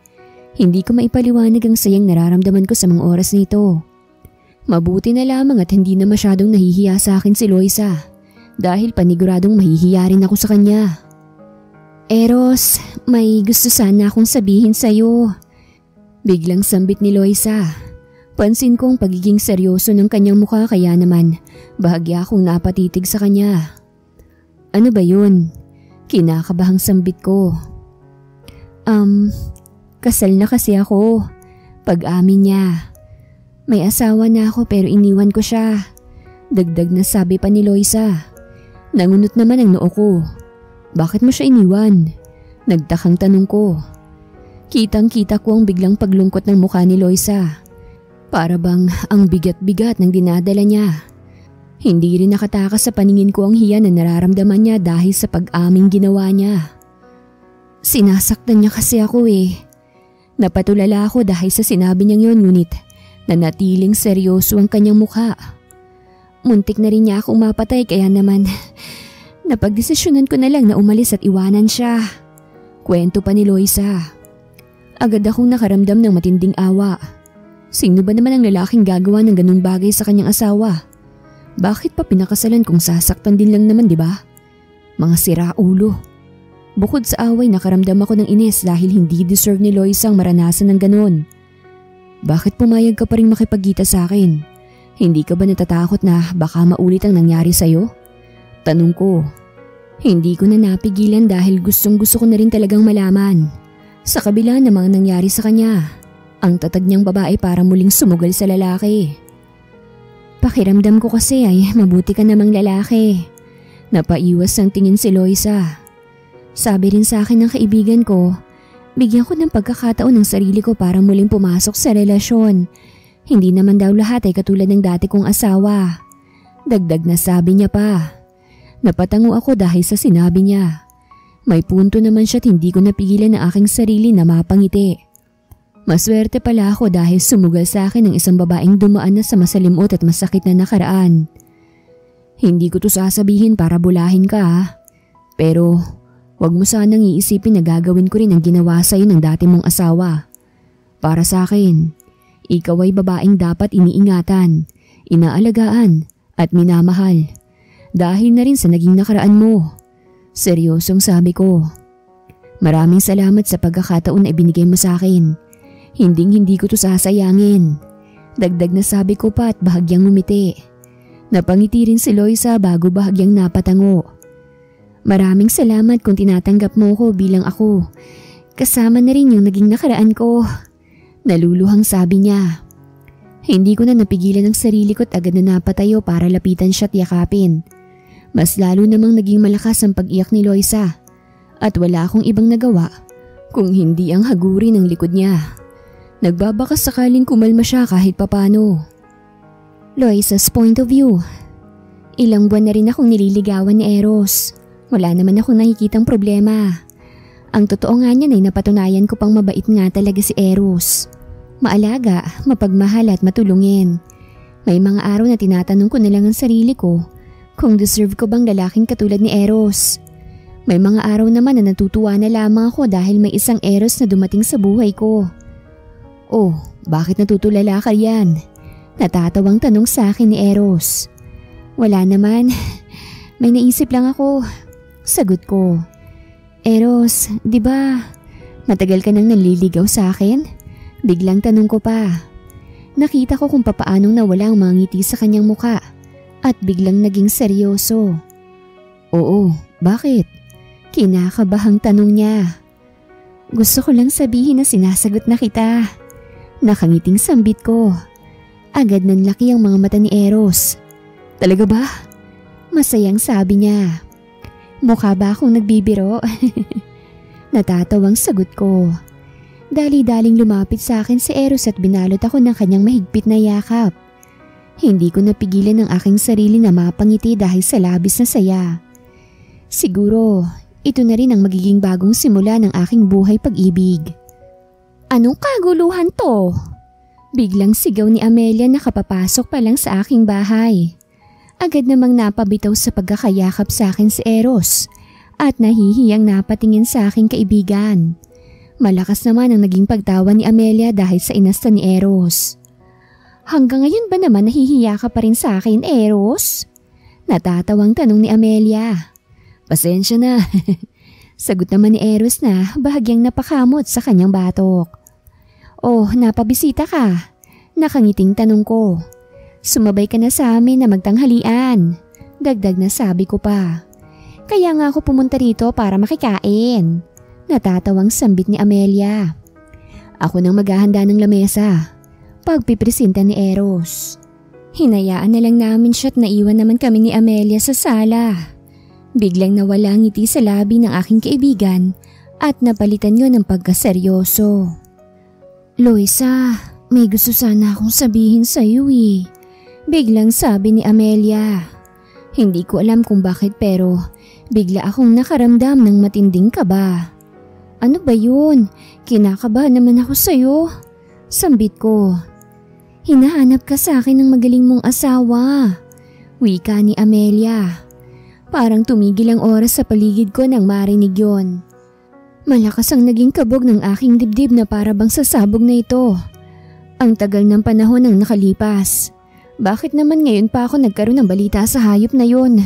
Hindi ko maipaliwanag ang sayang nararamdaman ko sa mga oras nito. Mabuti na lamang at hindi na masyadong nahihiya sa akin si Loisa dahil paniguradong mahihiya rin ako sa kanya. Eros, may gusto sana akong sabihin sa'yo. Biglang sambit ni Loisa. Pansin ko ang pagiging seryoso ng kanyang mukha kaya naman bahagya akong napatitig sa kanya. Ano ba yun? Kinakabahang sambit ko. Kasal na kasi ako. Pag-amin niya. May asawa na ako pero iniwan ko siya. Dagdag na sabi pa ni Loisa. Nangunot naman ang noo ko. Bakit mo siya iniwan? Nagtakang tanong ko. Kitang-kita ko ang biglang paglungkot ng mukha ni Loisa. Para bang ang bigat-bigat ng dinadala niya. Hindi rin nakatakas sa paningin ko ang hiya na nararamdaman niya dahil sa pag-aming ginawa niya. Sinasaktan niya kasi ako eh. Napatulala ako dahil sa sinabi niyang yun ngunit nanatiling seryoso ang kanyang mukha. Muntik na rin niya akong mapatay kaya naman napagdesisyonan ko na lang na umalis at iwanan siya. Kwento pa ni Loisa. Agad akong nakaramdam ng matinding awa. Sino ba naman ang lalaking gagawa ng ganung bagay sa kanyang asawa? Bakit pa pinakasalan kung sasaktan din lang naman, di ba? Mga siraulo. Bukod sa away, nakaramdam ako ng inis dahil hindi deserve ni Loisa ang maranasan ng ganon. Bakit pumayag ka pa rin makipagkita sa akin? Hindi ka ba natatakot na baka maulit ang nangyari sa'yo? Tanong ko. Hindi ko na napigilan dahil gustong-gusto ko na rin talagang malaman. Sa kabila ng mga nangyari sa kanya, ang tatag niyang babae para muling sumugal sa lalaki. Pakiramdam ko kasi ay mabuti ka namang lalaki. Napaiwas ang tingin si Loisa. Sabi rin sa akin ng kaibigan ko, bigyan ko ng pagkakataon ng sarili ko para muling pumasok sa relasyon. Hindi naman daw lahat ay katulad ng dati kong asawa. Dagdag na sabi niya pa. Napatango ako dahil sa sinabi niya. May punto naman siya at hindi ko napigilan ang aking sarili na mapangiti. Maswerte pala ako dahil sumugal sa akin ng isang babaeng dumaan na sa masalimot at masakit na nakaraan. Hindi ko to sasabihin para bulahin ka ha. Pero wag mo sanang iisipin na gagawin ko rin ang ginawa sa'yo ng dati mong asawa. Para sa akin, ikaw ay babaeng dapat iniingatan, inaalagaan at minamahal. Dahil na rin sa naging nakaraan mo. Seryosong sabi ko. Maraming salamat sa pagkakataon na ibinigay mo sa akin. Hindi ko to sasayangin. Dagdag na sabi ko pa at bahagyang ngumiti. Napangiti rin si Loisa bago bahagyang napatango. Maraming salamat kung tinatanggap mo ko bilang ako. Kasama na rin yung naging nakaraan ko. Naluluhang sabi niya. Hindi ko na napigilan ang sarili ko at agad na napatayo para lapitan siya at yakapin. Mas lalo namang naging malakas ang pag-iyak ni Loisa at wala akong ibang nagawa kung hindi ang haguri ng likod niya. Nagbabaka sakaling kumalma siya kahit papano. Loisa's point of view. Ilang buwan na rin akong nililigawan ni Eros. Wala naman akong nakikitang problema. Ang totoo nga niyan ay napatunayan ko pang mabait nga talaga si Eros. Maalaga, mapagmahal at matulungin. May mga araw na tinatanong ko na lang ang sarili ko kung deserve ko bang lalaking katulad ni Eros. May mga araw naman na natutuwa na lamang ako dahil may isang Eros na dumating sa buhay ko. Oh, bakit natutulala ka yan? Natatawang tanong sa akin ni Eros. Wala naman, may naisip lang ako. Sagot ko. Eros, di ba matagal ka nang nanliligaw sa akin? Biglang tanong ko pa. Nakita ko kung papaanong nawala ang mga ngiti sa kanyang muka at biglang naging seryoso. Oo, bakit? Kinakabahang tanong niya. Gusto ko lang sabihin na sinasagot na kita. Nakangiting sambit ko. Agad nanlaki ang mga mata ni Eros. Talaga ba? Masayang sabi niya. Mukha ba akong nagbibiro? Natatawang sagot ko. Dali-daling lumapit sa akin si Eros at binalot ako ng kanyang mahigpit na yakap. Hindi ko napigilan ang aking sarili na mapangiti dahil sa labis na saya. Siguro, ito na rin ang magiging bagong simula ng aking buhay pag-ibig. Anong kaguluhan to? Biglang sigaw ni Amelia na kapapasok pa lang sa aking bahay. Agad namang napabitaw sa pagkakayakap sa akin si Eros at nahihiyang napatingin sa aking kaibigan. Malakas naman ang naging pagtawa ni Amelia dahil sa inasta ni Eros. Hanggang ngayon ba naman nahihiya ka pa rin sa akin, Eros? Natatawang tanong ni Amelia. Pasensya na. Sagot naman ni Eros na bahagyang napakamot sa kanyang batok. Oh, napabisita ka? Nakangiting tanong ko. Sumabay ka na sa amin na magtanghalian. Dagdag na sabi ko pa. Kaya nga ako pumunta rito para makikain. Natatawang sambit ni Amelia. Ako nang maghahanda ng lamesa. Pagpipresenta ni Eros. Hinayaan na lang namin siya at naiwan naman kami ni Amelia sa sala. Biglang nawala ang ngiti sa labi ng aking kaibigan at napalitan yun ng pagkaseryoso. Loisa, may gusto sana akong sabihin sa iyo eh. Biglang sabi ni Amelia. Hindi ko alam kung bakit pero bigla akong nakaramdam ng matinding kaba. Ano ba yun? Kinakabahan naman ako sa'yo. Sambit ko. Hinahanap ka sa akin ng magaling mong asawa. Wika ni Amelia. Parang tumigil ang oras sa paligid ko nang marinig yon. Malakas ang naging kabog ng aking dibdib na para bang sasabog na ito. Ang tagal ng panahon ang nakalipas. Bakit naman ngayon pa ako nagkaroon ng balita sa hayop na yon?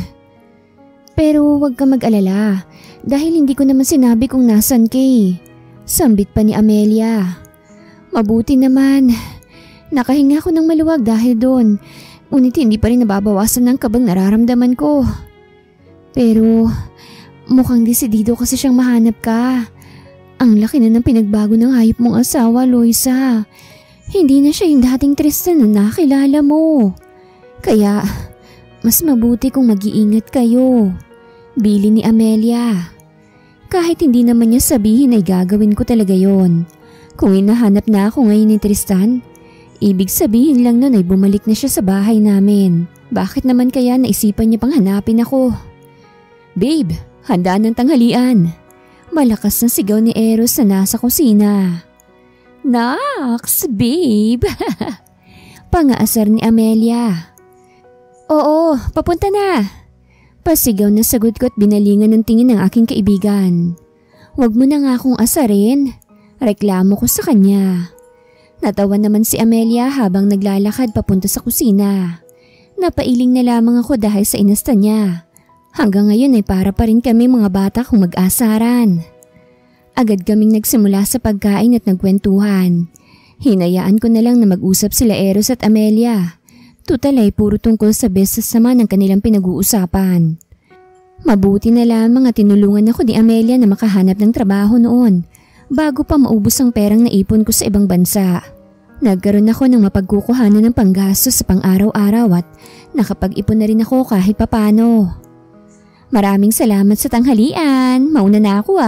Pero huwag ka mag-alala dahil hindi ko naman sinabi kung nasan kay. Sambit pa ni Amelia. Mabuti naman. Nakahinga ko ng maluwag dahil doon. Ngunit hindi pa rin nababawasan ng kabang nararamdaman ko. Pero mukhang desidido kasi siyang mahanap ka. Ang laki na ng pinagbago ng hayop mong asawa, Loisa. Hindi na siya yung dating Tristan na nakilala mo. Kaya mas mabuti kung mag-iingat kayo. Bili ni Amelia. Kahit hindi naman niya sabihin ay gagawin ko talaga yon. Kung hinahanap na ako ngayon ni Tristan, ibig sabihin lang nun ay bumalik na siya sa bahay namin. Bakit naman kaya naisipan niya pang hanapin ako? Babe, handa ng tanghalian. Malakas na sigaw ni Eros na nasa kusina. Naks, babe! Pangaasar ni Amelia. Oo, papunta na. Pasigaw na sagot ko at binalingan ng tingin ng aking kaibigan. Huwag mo na nga akong asarin. Reklamo ko sa kanya. Natawa naman si Amelia habang naglalakad papunta sa kusina. Napailing na lamang ako dahil sa inasta niya. Hanggang ngayon ay para pa rin kami mga bata kung mag-asaran. Agad kaming nagsimula sa pagkain at nagkwentuhan. Hinayaan ko na lang na mag-usap sila Eros at Amelia. Tutal ay puro tungkol sa business naman ang kanilang pinag-uusapan. Mabuti na lamang at tinulungan ako ni Amelia na makahanap ng trabaho noon bago pa maubos ang perang naipon ko sa ibang bansa. Nagkaroon ako ng mapagkukuhanan ng panggastos sa pang-araw-araw at nakapag-ipon na rin ako kahit papano. Maraming salamat sa tanghalian. Mauna na ako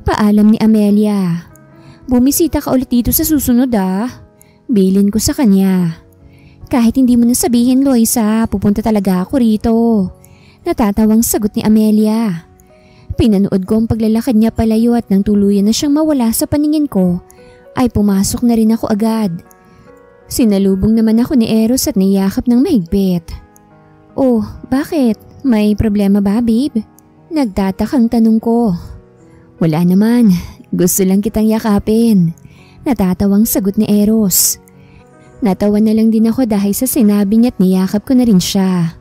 Paalam ni Amelia. Bumisita ka ulit dito sa susunod Bilin ko sa kanya. Kahit hindi mo na sabihin, Loisa, pupunta talaga ako rito. Natatawang sagot ni Amelia. Pinanood ko ang paglalakad niya palayo at nang tuluyan na siyang mawala sa paningin ko, ay pumasok na rin ako agad. Sinalubong naman ako ni Eros at niyakap ng mahigpit. Oh, bakit? May problema ba, babe? Nagtatakang tanong ko. Wala naman. Gusto lang kitang yakapin. Natatawang sagot ni Eros. Natawa na lang din ako dahil sa sinabi niya at niyakap ko na rin siya.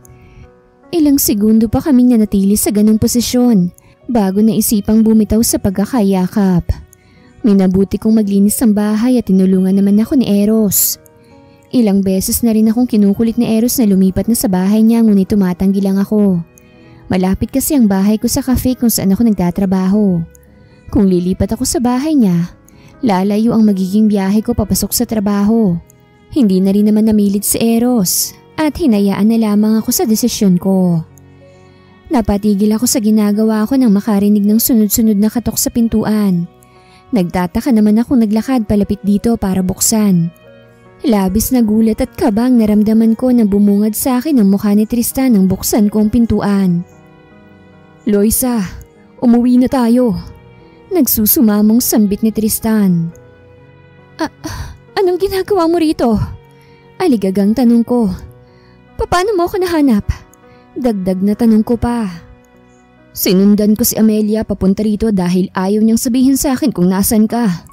Ilang segundo pa kaming nanatili sa ganong posisyon bago naisipang bumitaw sa pagkakayakap. Minabuti kong maglinis ang bahay at tinulungan naman ako ni Eros. Ilang beses na rin akong kinukulit ni Eros na lumipat na sa bahay niya ngunit tumatanggi lang ako. Malapit kasi ang bahay ko sa cafe kung saan ako nagtatrabaho. Kung lilipat ako sa bahay niya, lalayo ang magiging biyahe ko papasok sa trabaho. Hindi na rin naman namilit si Eros at hinayaan na lamang ako sa desisyon ko. Napatigil ako sa ginagawa ko nang makarinig ng sunod-sunod na katok sa pintuan. Nagtataka naman ako naglakad palapit dito para buksan. Labis na gulat at kabang naramdaman ko na bumungad sa akin ang mukha ni Tristan nang buksan ko ang pintuan. Loisa, umuwi na tayo. Nagsusumamong sambit ni Tristan. Anong ginagawa mo rito? Aligagang tanong ko. Paano mo ako nahanap? Dagdag na tanong ko pa. Sinundan ko si Amelia papunta rito dahil ayaw niyang sabihin sa akin kung nasan ka.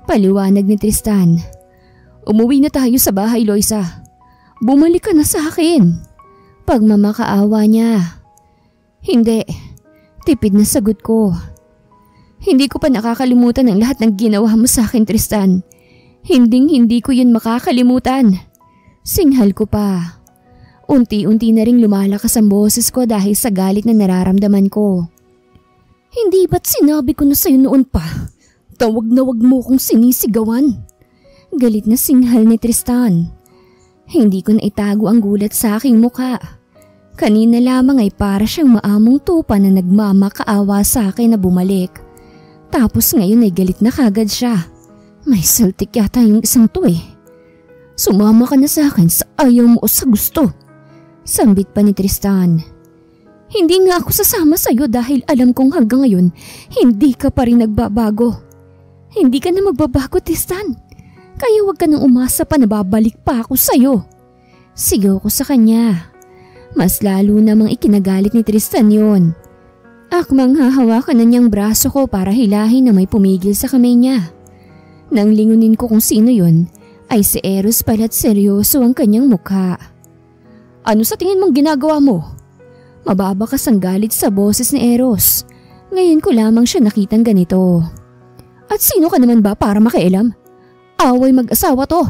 Paliwanag ni Tristan. Umuwi na tayo sa bahay, Loisa. Bumalik ka na sa akin. Pagmamakaawa niya. Hindi. Tipid na sagot ko. Hindi ko pa nakakalimutan ang lahat ng ginawa mo sa akin, Tristan. Hindi ko yun makakalimutan. Singhal ko pa. Unti-unti na ring lumalakas ang boses ko dahil sa galit na nararamdaman ko. Hindi ba't sinabi ko na sa'yo noon pa? Tawag na wag mo kong sinisigawan. Galit na singhal ni Tristan. Hindi ko na itago ang gulat sa aking mukha. Kanina lamang ay para siyang maamong tupa na nagmamakaawa sa akin na bumalik. Tapos ngayon ay galit na kagad siya. May saltik yata yung isang to Sumama ka na sa akin sa ayaw mo o sa gusto. Sambit pa ni Tristan. Hindi nga ako sasama sa'yo dahil alam kong hanggang ngayon hindi ka pa rin nagbabago. Hindi ka na magbabago, Tristan. Kaya wag ka nang umasa pa na babalik pa ako sa'yo. Sigaw ko sa kanya. Mas lalo namang ikinagalit ni Tristan yon. Akmang hahawakan na niyang braso ko para hilahin na may pumigil sa kamay niya. Nang lingunin ko kung sino yon, ay si Eros pala't seryoso ang kanyang mukha. Ano sa tingin mong ginagawa mo? Mababakas ang galit sa boses ni Eros. Ngayon ko lamang siya nakitang ganito. At sino ka naman ba para makialam? Away mag-asawa to.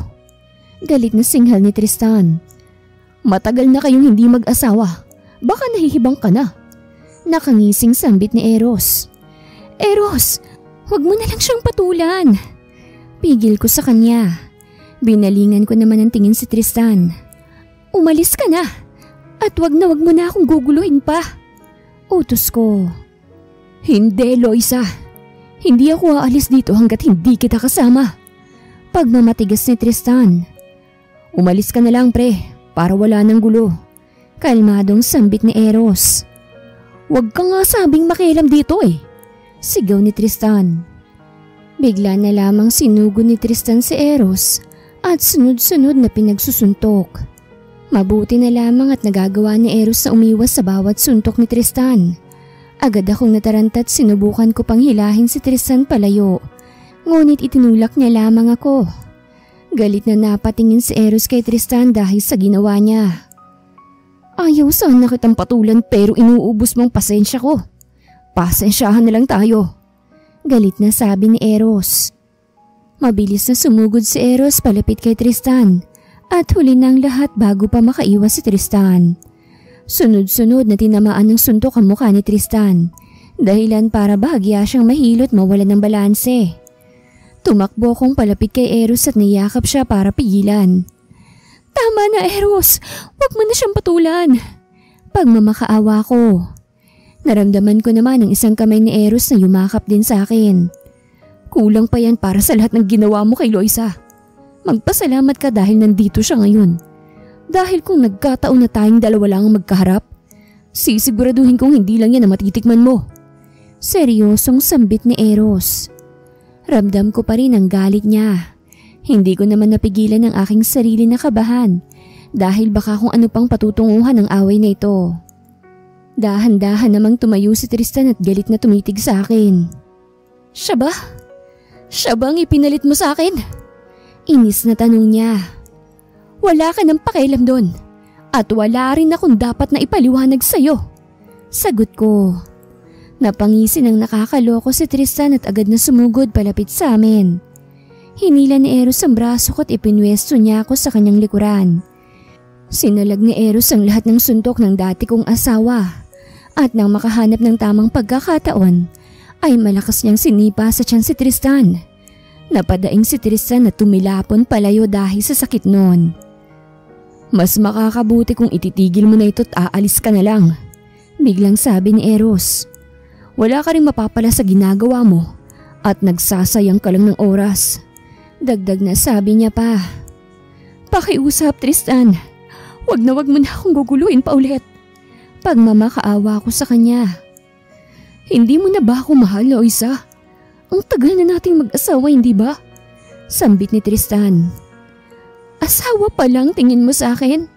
Galit na singhal ni Tristan. Matagal na kayong hindi mag-asawa. Baka nahihibang ka na. Nakangising sambit ni Eros. Eros, wag mo na lang siyang patulan. Pigil ko sa kanya. Binalingan ko naman ang tingin si Tristan. Umalis ka na at wag mo na akong guguluhin pa. Utos ko. Hindi, Loisa. Hindi ako aalis dito hanggat hindi kita kasama. Pagmamatigas ni Tristan. Umalis ka na lang pre, para wala ng gulo. Kalmadong sambit ni Eros. Wag ka nga sabing makialam dito eh. Sigaw ni Tristan. Bigla na lamang sinugo ni Tristan si Eros at sunod-sunod na pinagsusuntok. Mabuti na lamang at nagagawa ni Eros na umiwas sa bawat suntok ni Tristan. Agad akong nataranta at sinubukan ko pang hilahin si Tristan palayo. Ngunit itinulak niya lamang ako. Galit na napatingin si Eros kay Tristan dahil sa ginawa niya. Ayaw sana kitang patulan pero inuubos mong pasensya ko. Pasensyahan na lang tayo. Galit na sabi ni Eros. Mabilis na sumugod si Eros palapit kay Tristan at huli ng lahat bago pa makaiwas si Tristan. Sunod-sunod na tinamaan ng suntok ang mukha ni Tristan, dahilan para bahagya siyang mahilot mawalan ng balanse. Tumakbo akong palapit kay Eros at niyakap siya para pigilan. Tama na Eros, wag mo na siyang patulan. Pagmamakaawa ko. Naramdaman ko naman ang isang kamay ni Eros na yumakap din sa akin. Kulang pa yan para sa lahat ng ginawa mo kay Loisa. Magpasalamat ka dahil nandito siya ngayon. Dahil kung nagkataon na tayong dalawa lang ang magkaharap, sisiguraduhin kong hindi lang yan ang matitikman mo. Seryosong sambit ni Eros. Ramdam ko pa rin ang galit niya. Hindi ko naman napigilan ang aking sarili na kabahan dahil baka kung ano pang patutunguhan ang away na ito. Dahan-dahan namang tumayo si Tristan at galit na tumitig sa akin. Siya ba? Siya bang ipinalit mo sa akin? Inis na tanong niya. Wala ka ng pakialam doon at wala rin akong dapat na ipaliwanag sa'yo. Sagot ko. Napangisin ang nakakaloko si Tristan at agad na sumugod palapit sa amin. Hinila ni Eros ang braso ko at ipinwesto niya ako sa kanyang likuran. Sinalag ni Eros ang lahat ng suntok ng dati kong asawa at nang makahanap ng tamang pagkakataon ay malakas niyang sinipa sa tiyan si Tristan. Napadaing si Tristan na tumilapon palayo dahil sa sakit noon. Mas makakabuti kung ititigil mo na ito at aalis ka na lang. Biglang sabi ni Eros. Wala ka rin mapapala sa ginagawa mo at nagsasayang ka lang ng oras. Dagdag na sabi niya pa. Pakiusap Tristan, wag mo na akong guguluhin pa ulit. Pagmamakaawa ko sa kanya. Hindi mo na ba ako mahal, Loisa? Ang tagal na nating mag-asawa, hindi ba? Sambit ni Tristan. Asawa pa lang tingin mo sa akin?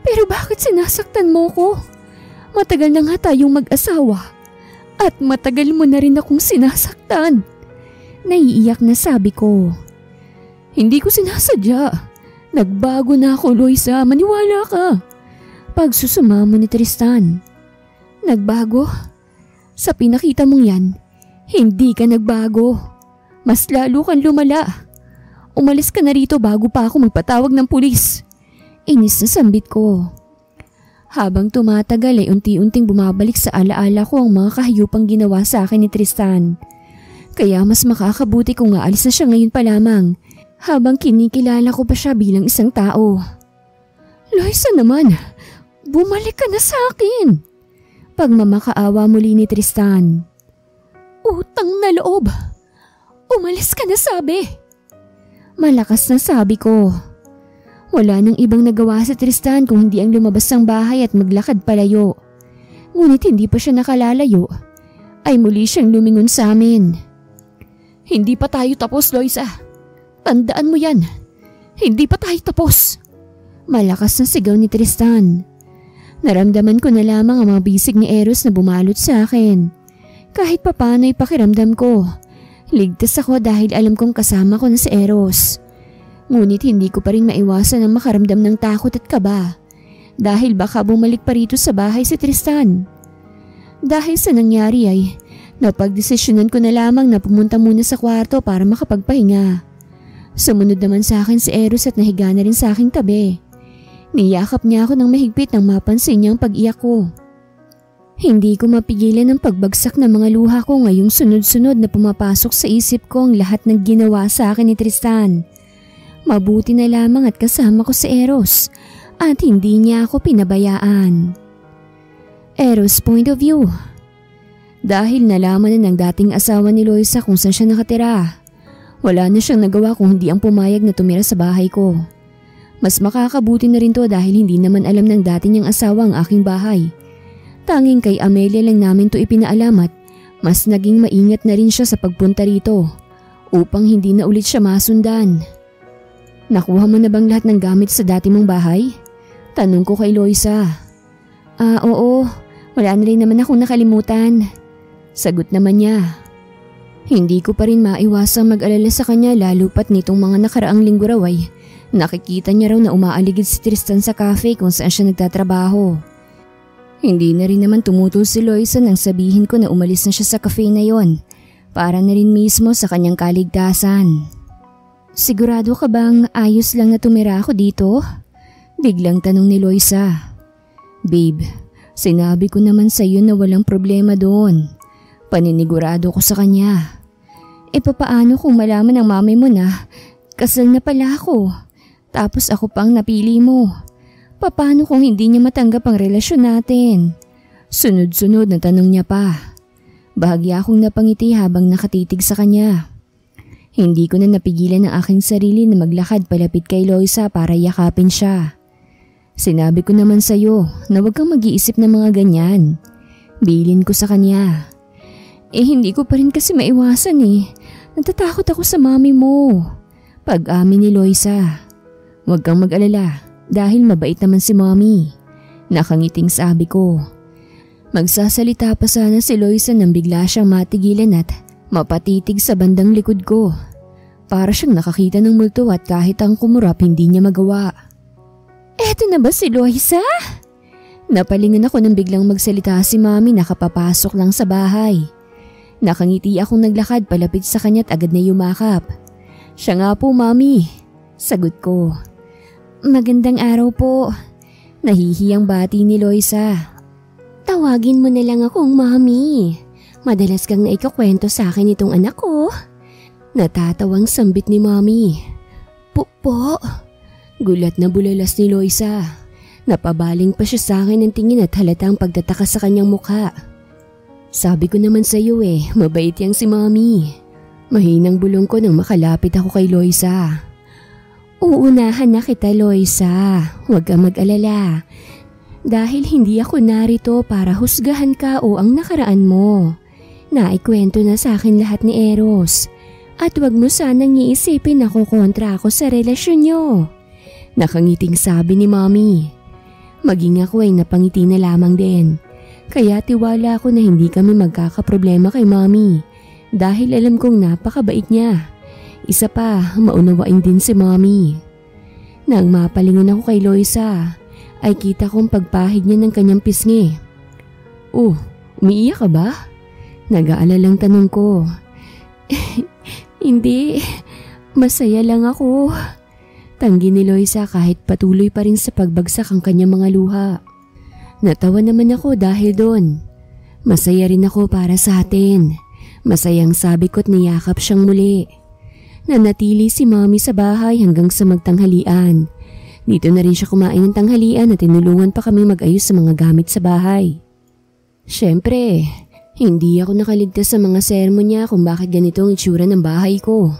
Pero bakit sinasaktan mo ko? Matagal na nga tayong mag-asawa at matagal mo na rin akong sinasaktan. Naiiyak na sabi ko. Hindi ko sinasadya. Nagbago na ako, Loisa. Maniwala ka. Pagsusumamo ni Tristan. Nagbago? Sa pinakita mong yan, hindi ka nagbago. Mas lalo kang lumala. Umalis ka na rito bago pa ako magpatawag ng pulis. Inis na sambit ko. Habang tumatagal ay unti-unting bumabalik sa alaala ko ang mga kahayupang ginawa sa akin ni Tristan. Kaya mas makakabuti kung aalis na siya ngayon pa lamang. Habang kinikilala ko pa siya bilang isang tao. Loisa naman, bumalik ka na sa akin. Pagmamakaawa muli ni Tristan. Utang na loob. Umalis ka na sabi. Malakas na sabi ko. Wala nang ibang nagawa si Tristan kung hindi ang lumabas ng bahay at maglakad palayo. Ngunit hindi pa siya nakalalayo, ay muli siyang lumingon sa amin. Hindi pa tayo tapos, Loisa. Tandaan mo yan. Hindi pa tayo tapos. Malakas na sigaw ni Tristan. Naramdaman ko na lamang ang mga bisig ni Eros na bumalot sa akin. Kahit papano'y pakiramdam ko. Ligtas ako dahil alam kong kasama ko na si Eros. Ngunit hindi ko pa rin maiwasan ang makaramdam ng takot at kaba. Dahil baka bumalik pa rito sa bahay si Tristan. Dahil sa nangyari ay napagdesisyonan ko na lamang na pumunta muna sa kwarto para makapagpahinga. Sumunod naman sa akin si Eros at nahiga na rin sa aking tabi. Niyakap niya ako ng mahigpit nang mapansin niyang pag-iyak ko. Hindi ko mapigilan ang pagbagsak ng mga luha ko ngayong sunod-sunod na pumapasok sa isip ko ang lahat ng ginawa sa akin ni Tristan. Mabuti na lamang at kasama ko si Eros at hindi niya ako pinabayaan. Eros' point of view. Dahil nalaman na ng dating asawa ni Loisa kung saan siya nakatira, wala na siyang nagawa kung hindi ang pumayag na tumira sa bahay ko. Mas makakabuti na rin to dahil hindi naman alam ng dati niyang asawa ang aking bahay. Tanging kay Amelia lang namin to ipinaalam at mas naging maingat na rin siya sa pagpunta rito upang hindi na ulit siya masundan. Nakuha mo na bang lahat ng gamit sa dati mong bahay? Tanong ko kay Loisa. Oo, wala na rin naman akong nakalimutan. Sagot naman niya. Hindi ko pa rin maiwasang mag-alala sa kanya lalo pat nitong mga nakaraang linggo raw ay nakikita niya raw na umaaligid si Tristan sa cafe kung saan siya nagtatrabaho. Hindi na rin naman tumutol si Loisa nang sabihin ko na umalis na siya sa cafe na yon para na rin mismo sa kanyang kaligtasan. Sigurado ka bang ayos lang na tumira ako dito? Biglang tanong ni Loisa. Babe, sinabi ko naman sa iyo na walang problema doon. Paninigurado ko sa kanya. Papaano kung malaman ng mami mo na kasal na pala ako? Tapos ako pang napili mo. Paano kung hindi niya matanggap ang relasyon natin? Sunod-sunod na tanong niya pa. Bahagya akong napangiti habang nakatitig sa kanya. Hindi ko na napigilan ang aking sarili na maglakad palapit kay Loisa para yakapin siya. Sinabi ko naman sa iyo na huwag kang mag-iisip ng mga ganyan. Bilin ko sa kanya. Hindi ko pa rin kasi maiwasan Natatakot ako sa mami mo. Pag-amin ni Loisa. Huwag kang mag-alala. Dahil mabait naman si Mommy. Nakangiting sabi ko. Magsasalita pa sana si Loisa nang bigla siyang matigilan at mapatitig sa bandang likod ko. Para siyang nakakita ng multo at kahit ang kumurap hindi niya magawa. Eto na ba si Loisa? Napalingan ako nang biglang magsalita si Mommy na kapapasok lang sa bahay. Nakangiti akong naglakad palapit sa kanya at agad na yumakap. Siya nga po, Mommy. Sagot ko. Magandang araw po. Nahihiyang bati ni Loisa. Tawagin mo na lang akong Mommy. Madalas kang naikakwento sa akin itong anak ko. Natatawang sambit ni Mommy. Po? Gulat na bulalas ni Loisa. Napabaling pa siya sa akin ng tingin at halatang pagtataka sa kanyang mukha. Sabi ko naman sa iyo mabait yang si Mommy. Mahinang bulong ko nang makalapit ako kay Loisa. Uunahan na kita, Loisa. Huwag kang mag-alala. Dahil hindi ako narito para husgahan ka o ang nakaraan mo. Naikwento na sa akin lahat ni Eros. At huwag mo sanang iisipin na kukontra ako sa relasyon niyo. Nakangiting sabi ni Mommy. Maging ako ay napangiti na lamang din. Kaya tiwala ako na hindi kami magkakaproblema kay Mommy. Dahil alam kong napakabait niya. Isa pa, maunawain din si Mommy. Nang mapalingon ako kay Loisa, ay kita kong pagpahid niya ng kanyang pisngi. Umiiyak ka ba? Nag-aalalang tanong ko. Hindi, masaya lang ako. Tanggi ni Loisa kahit patuloy pa rin sa pagbagsak ang kanyang mga luha. Natawa naman ako dahil doon. Masaya rin ako para sa atin. Masayang sabi ko't niyakap siyang muli. Nanatili si Mommy sa bahay hanggang sa magtanghalian. Dito na rin siya kumain ng tanghalian at tinulungan pa kami mag-ayos sa mga gamit sa bahay. Siyempre, hindi ako nakaligtas sa mga sermon niya kung bakit ganito ang itsura ng bahay ko.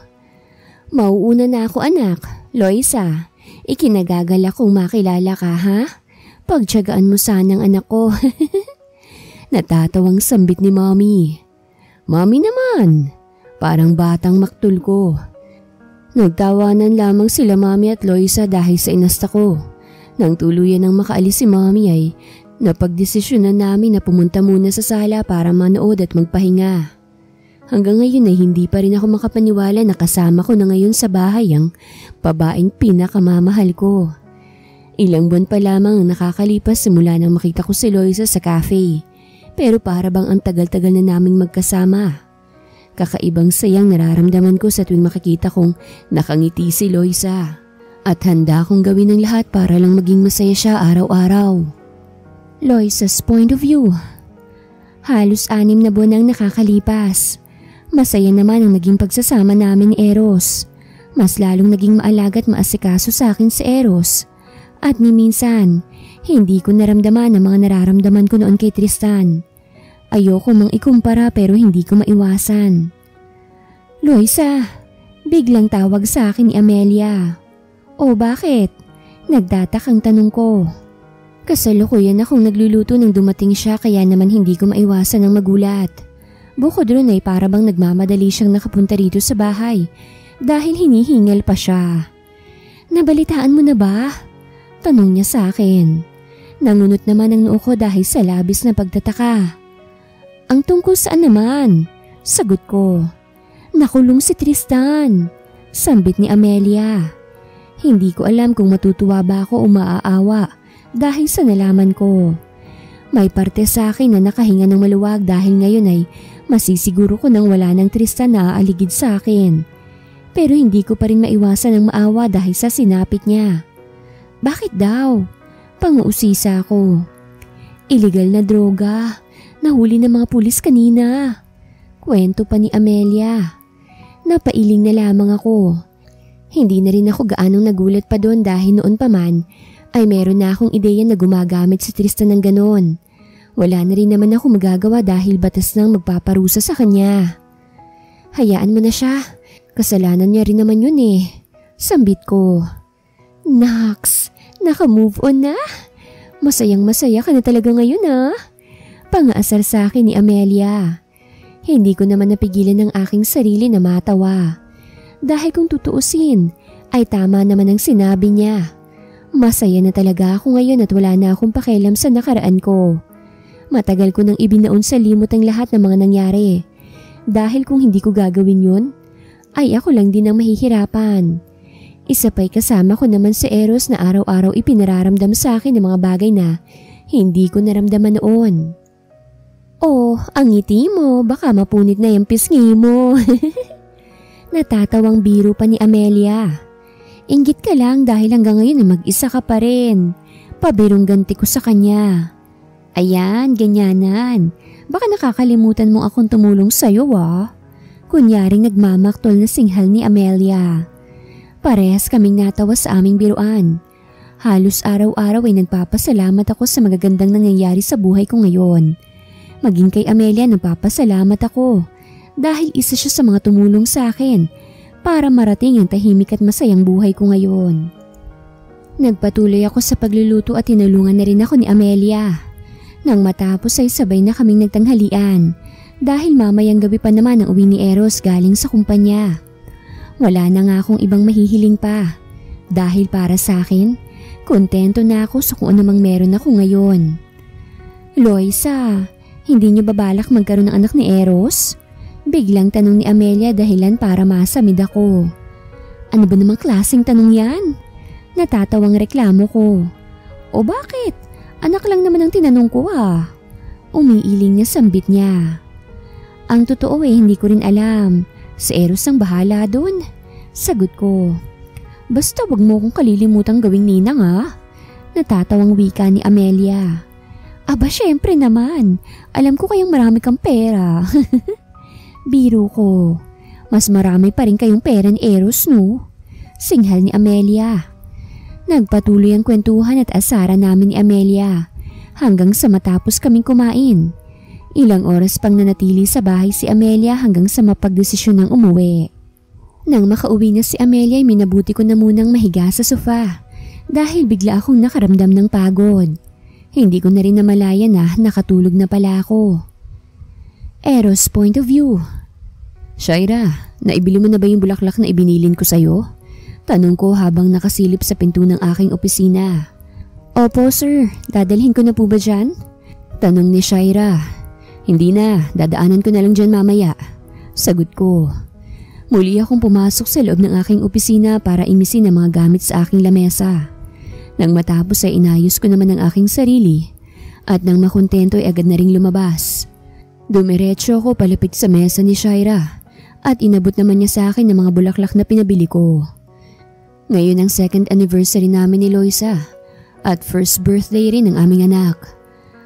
Mauuna na ako, anak. Loisa, ikinagagalak kong makilala ka, ha? Pagtiyagaan mo sanang anak ko. Natatawang sambit ni Mommy. Mommy naman, parang batang maktul ko. Nagtawanan lamang sila Mommy at Loisa dahil sa inasta ko. Nang tuluyan ng makaalis si Mommy ay napagdesisyonan namin na pumunta muna sa sala para manood at magpahinga. Hanggang ngayon ay hindi pa rin ako makapaniwala na kasama ko na ngayon sa bahay ang babaeng pinakamamahal ko. Ilang buwan pa lamang ang nakakalipas simula nang makita ko si Loisa sa cafe. Pero para bang ang tagal-tagal na naming magkasama. Kakaibang sayang nararamdaman ko sa tuwing makikita kong nakangiti si Loisa. At handa akong gawin ang lahat para lang maging masaya siya araw-araw. Loisa's point of view. Halos 6 na buwan ang nakakalipas. Masaya naman ang naging pagsasama namin ni Eros. Mas lalong naging maalaga at maasikaso sa akin si Eros. At ni minsan, hindi ko naramdaman ang mga nararamdaman ko noon kay Tristan. Ayoko mang ikumpara pero hindi ko maiwasan. Loisa, biglang tawag sa akin ni Amelia. O bakit? Nagtatakang tanong ko. Kasalukuyan akong nagluluto nang dumating siya kaya naman hindi ko maiwasan ng magulat. Bukod ron ay para bang nagmamadali siyang nakapunta rito sa bahay dahil hinihingal pa siya. Nabalitaan mo na ba? Tanong niya sa akin. Nangunot naman ang noo ko dahil sa labis na pagtataka. Ang tungkol saan naman? Sagot ko. Nakulong si Tristan. Sambit ni Amelia. Hindi ko alam kung matutuwa ba ako o maaawa dahil sa nalaman ko. May parte sa akin na nakahinga ng maluwag dahil ngayon ay masisiguro ko nang wala ng Tristan na aaligid sa akin. Pero hindi ko pa rin maiwasan ang maawa dahil sa sinapit niya. Bakit daw? Panguusisa ako. Illegal na droga. Nahuli ng mga pulis kanina. Kwento pa ni Amelia. Napailing na lamang ako. Hindi na rin ako gaanong nagulat pa doon dahil noon pa man ay meron na akong ideya na gumagamit si Tristan ng ganon. Wala na rin naman ako magagawa dahil batas nang magpaparusa sa kanya. Hayaan mo na siya. Kasalanan niya rin naman yun eh. Sambit ko. Naks, naka-move on na. Masayang masaya ka na talaga ngayon ah. Pangaasar sa akin ni Amelia. Hindi ko naman napigilan ng aking sarili na matawa. Dahil kung tutuusin, ay tama naman ang sinabi niya. Masaya na talaga ako ngayon at wala na akong pakialam sa nakaraan ko. Matagal ko nang ibinaon sa limot ang lahat ng mga nangyari. Dahil kung hindi ko gagawin yun, ay ako lang din ang mahihirapan. Isa pa'y kasama ko naman si Eros na araw-araw ipinararamdam sa akin ng mga bagay na hindi ko naramdaman noon. Oh, ang ngiti mo, baka mapunit na yung pisngi mo. Natatawang biro pa ni Amelia. Inggit ka lang dahil hanggang ngayon ay mag-isa ka pa rin. Pabirong ganti ko sa kanya. Ayan, ganyanan. Baka nakakalimutan mo akong tumulong sa'yo ah. Kunyaring nagmamaktol na singhal ni Amelia. Parehas kaming natawa sa aming biruan. Halos araw-araw ay nagpapasalamat ako sa magagandang nangyayari sa buhay ko ngayon. Maging kay Amelia nagpapasalamat ako dahil isa siya sa mga tumulong sa akin para marating ang tahimik at masayang buhay ko ngayon. Nagpatuloy ako sa pagluluto at tinulungan na rin ako ni Amelia. Nang matapos ay sabay na kaming nagtanghalian dahil mamayang gabi pa naman ang uwi ni Eros galing sa kumpanya. Wala na nga akong ibang mahihiling pa dahil para sa akin, kontento na ako sa kung anumang meron ako ngayon. Loisa, hindi niyo babalak magkaroon ng anak ni Eros? Biglang tanong ni Amelia dahilan para masamid ako. Ano ba namang klaseng tanong yan? Natatawang reklamo ko. O bakit? Anak lang naman ang tinanong ko ah. Umiiling niya sambit niya. Ang totoo hindi ko rin alam. Si Eros ang bahala doon. Sagot ko. Basta wag mo kong kalilimutang gawing ninang ah. Natatawang wika ni Amelia. Aba syempre naman. Alam ko kayang marami kang pera. Biro ko. Mas marami pa rin kayong pera ni Eros no? Singhal ni Amelia. Nagpatuloy ang kwentuhan at asara namin ni Amelia hanggang sa matapos kaming kumain. Ilang oras pang nanatili sa bahay si Amelia hanggang sa mapagdesisyon ng umuwi. Nang makauwi na si Amelia ay minabuti ko na munang mahiga sa sofa dahil bigla akong nakaramdam ng pagod. Hindi ko na rin namalayan na nakatulog na pala ako. Eros point of view. Shaira, naibili mo na ba yung bulaklak na ibinilin ko sa'yo? Tanong ko habang nakasilip sa pinto ng aking opisina. Opo sir, dadalhin ko na po ba dyan? Tanong ni Shaira. Hindi na, dadaanan ko na lang dyan mamaya. Sagot ko. Muli akong pumasok sa loob ng aking opisina para imisin ang mga gamit sa aking lamesa. Nang matapos ay inayos ko naman ang aking sarili at nang makontento ay agad na ring lumabas. Dumiretso ako palapit sa mesa ni Shaira at inabot naman niya sa akin ang mga bulaklak na pinabili ko. Ngayon ang second anniversary namin ni Loisa at first birthday rin ng aming anak.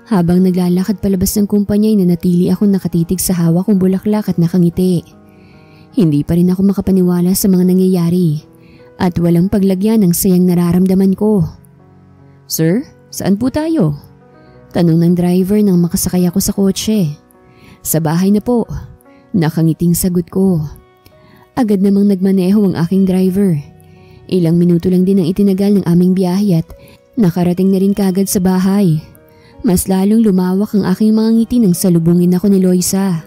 Habang naglalakad palabas ng kumpanya ay nanatili akong nakatitig sa hawak kong bulaklak at nakangiti. Hindi pa rin ako makapaniwala sa mga nangyayari at walang paglagyan ng sayang nararamdaman ko. "Sir, saan po tayo?" Tanong ng driver nang makasakay ako sa kotse. "Sa bahay na po," nakangiting sagot ko. Agad namang nagmaneho ang aking driver. Ilang minuto lang din ang itinagal ng aming biyahe at nakarating na rin kagad sa bahay. Mas lalong lumawak ang aking mga ngiti nang salubungin ako ni Loisa.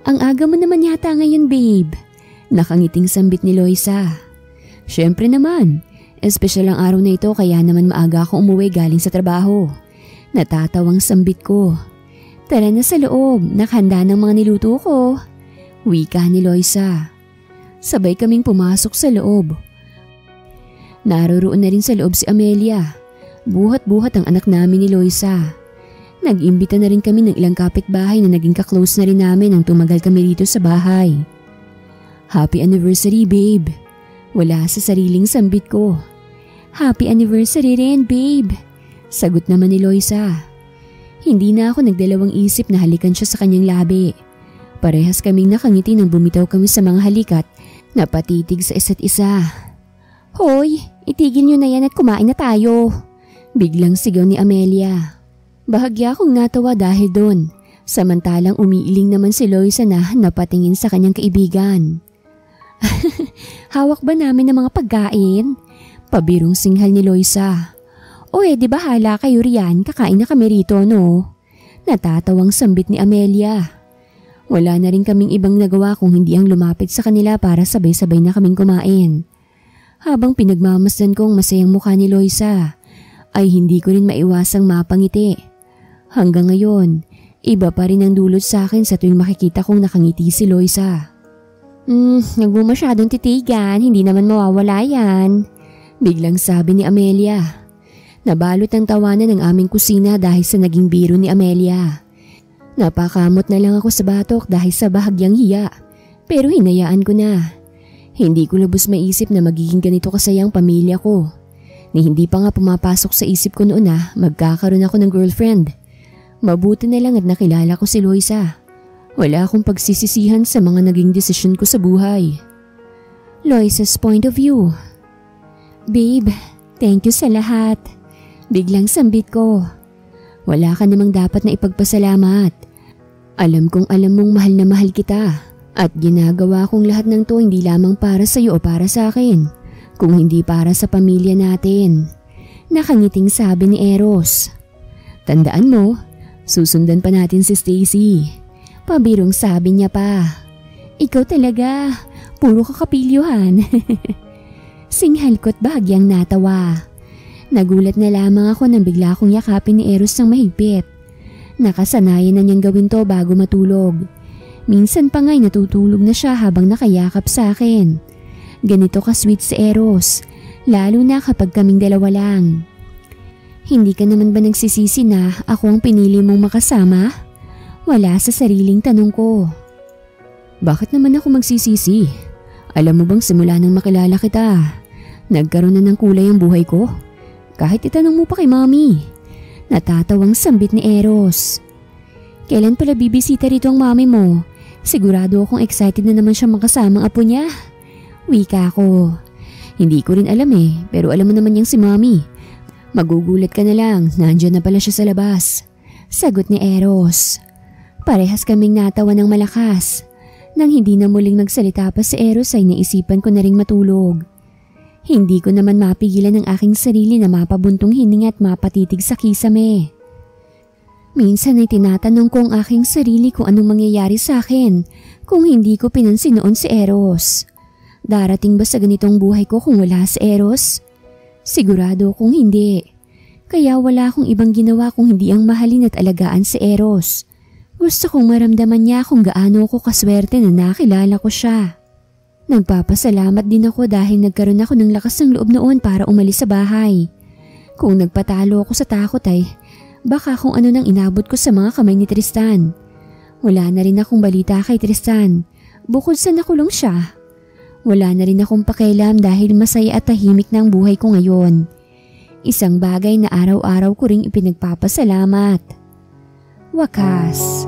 "Ang aga mo naman yata ngayon, babe." Nakangiting sambit ni Loisa. "Syempre naman, espesyal ang araw na ito kaya naman maaga ako umuwi galing sa trabaho." Natatawang sambit ko. "Tara na sa loob, nakahanda ng mga niluto ko." Wika ni Loisa. Sabay kaming pumasok sa loob. Naroroon na rin sa loob si Amelia. Buhat-buhat ang anak namin ni Loisa. Nag-imbita na rin kami ng ilang kapitbahay na naging ka-close na rin namin nang tumagal kami dito sa bahay. "Happy anniversary, babe." Wala sa sariling sambit ko. "Happy anniversary rin, babe." Sagot naman ni Loisa. Hindi na ako nagdalawang isip na halikan siya sa kanyang labi. Parehas kaming nakangiti nang bumitaw kami sa mga halikat na patitig sa isa't isa. "Hoy, itigil niyo na yan at kumain na tayo." Biglang sigaw ni Amelia. Bahagya akong natawa dahil doon, samantalang umiiling naman si Loisa na napatingin sa kanyang kaibigan. "Hawak ba namin ng mga pagkain?" Pabirong singhal ni Loisa. "O di bahala kayo riyan, kakain na kami rito no?" Natatawang sambit ni Amelia. Wala na rin kaming ibang nagawa kung hindi ang lumapit sa kanila para sabay-sabay na kaming kumain. Habang pinagmamasdan kong masayang mukha ni Loisa, ay hindi ko rin maiwasang mapangiti. Hanggang ngayon, iba pa rin ang dulot sa akin sa tuwing makikita kong nakangiti si Loisa. Huwag mo masyadong titigan, hindi naman mawawala yan." Biglang sabi ni Amelia. Nabalot ang tawanan ng aming kusina dahil sa naging biro ni Amelia. Napakamot na lang ako sa batok dahil sa bahagyang hiya, pero hinayaan ko na. Hindi ko lubos maisip na magiging ganito kasayang pamilya ko. Ni hindi pa nga pumapasok sa isip ko noon na magkakaroon ako ng girlfriend. Mabuti na lang at nakilala ko si Loisa. Wala akong pagsisisihan sa mga naging desisyon ko sa buhay. Loisa's point of view. "Babe, thank you sa lahat." Biglang sambit ko. "Wala ka namang dapat na ipagpasalamat. Alam kong alam mong mahal na mahal kita at ginagawa kong lahat ng to hindi lamang para sa iyo o para sa akin, kung hindi para sa pamilya natin." Nakangiting sabi ni Eros. "Tandaan mo, susundan pa natin si Stacy." Pabirong sabi niya pa. "Ikaw talaga, puro kakapilyuhan." Singhal ko't bahagyang natawa. Nagulat na lamang ako nang bigla akong yakapin ni Eros ng mahigpit. Nakasanayan na niyang gawin to bago matulog. Minsan pa nga'y natutulog na siya habang nakayakap sa akin. Ganito ka-sweet si Eros, lalo na kapag kaming dalawa lang. "Hindi ka naman ba nagsisisi na ako ang pinili mong makasama?" Wala sa sariling tanong ko. "Bakit naman ako magsisisi? Alam mo bang simula nang makilala kita, nagkaroon na ng kulay ang buhay ko? Kahit itanong mo pa kay mami." Natatawang sambit ni Eros. "Kailan pala bibisita rito ang mami mo? Sigurado akong excited na naman siya makasamang apo niya." Wika ko. "Hindi ko rin alam pero alam mo naman yang si mami. Magugulat ka na lang, nandyan na pala siya sa labas." Sagot ni Eros. Parehas kaming natawa ng malakas. Nang hindi na muling magsalita pa si Eros ay naisipan ko na ring matulog. Hindi ko naman mapigilan ang aking sarili na mapabuntong hininga at mapatitig sa kisame. Minsan ay tinatanong ko ang aking sarili kung anong mangyayari sa akin kung hindi ko pinansin noon si Eros. Darating ba sa ganitong buhay ko kung wala si Eros? Sigurado kung hindi. Kaya wala akong ibang ginawa kung hindi ang mahalin at alagaan si Eros. Gusto kong maramdaman niya kung gaano ako kaswerte na nakilala ko siya. Nagpapasalamat din ako dahil nagkaroon ako ng lakas ng loob noon para umalis sa bahay. Kung nagpatalo ako sa takot ay baka kung ano nang inabot ko sa mga kamay ni Tristan. Wala na rin akong balita kay Tristan bukod sa nakulong siya. Wala na rin akong pakialam dahil masaya at tahimik na ang buhay ko ngayon. Isang bagay na araw-araw ko ring ipinagpapasalamat. Wakas,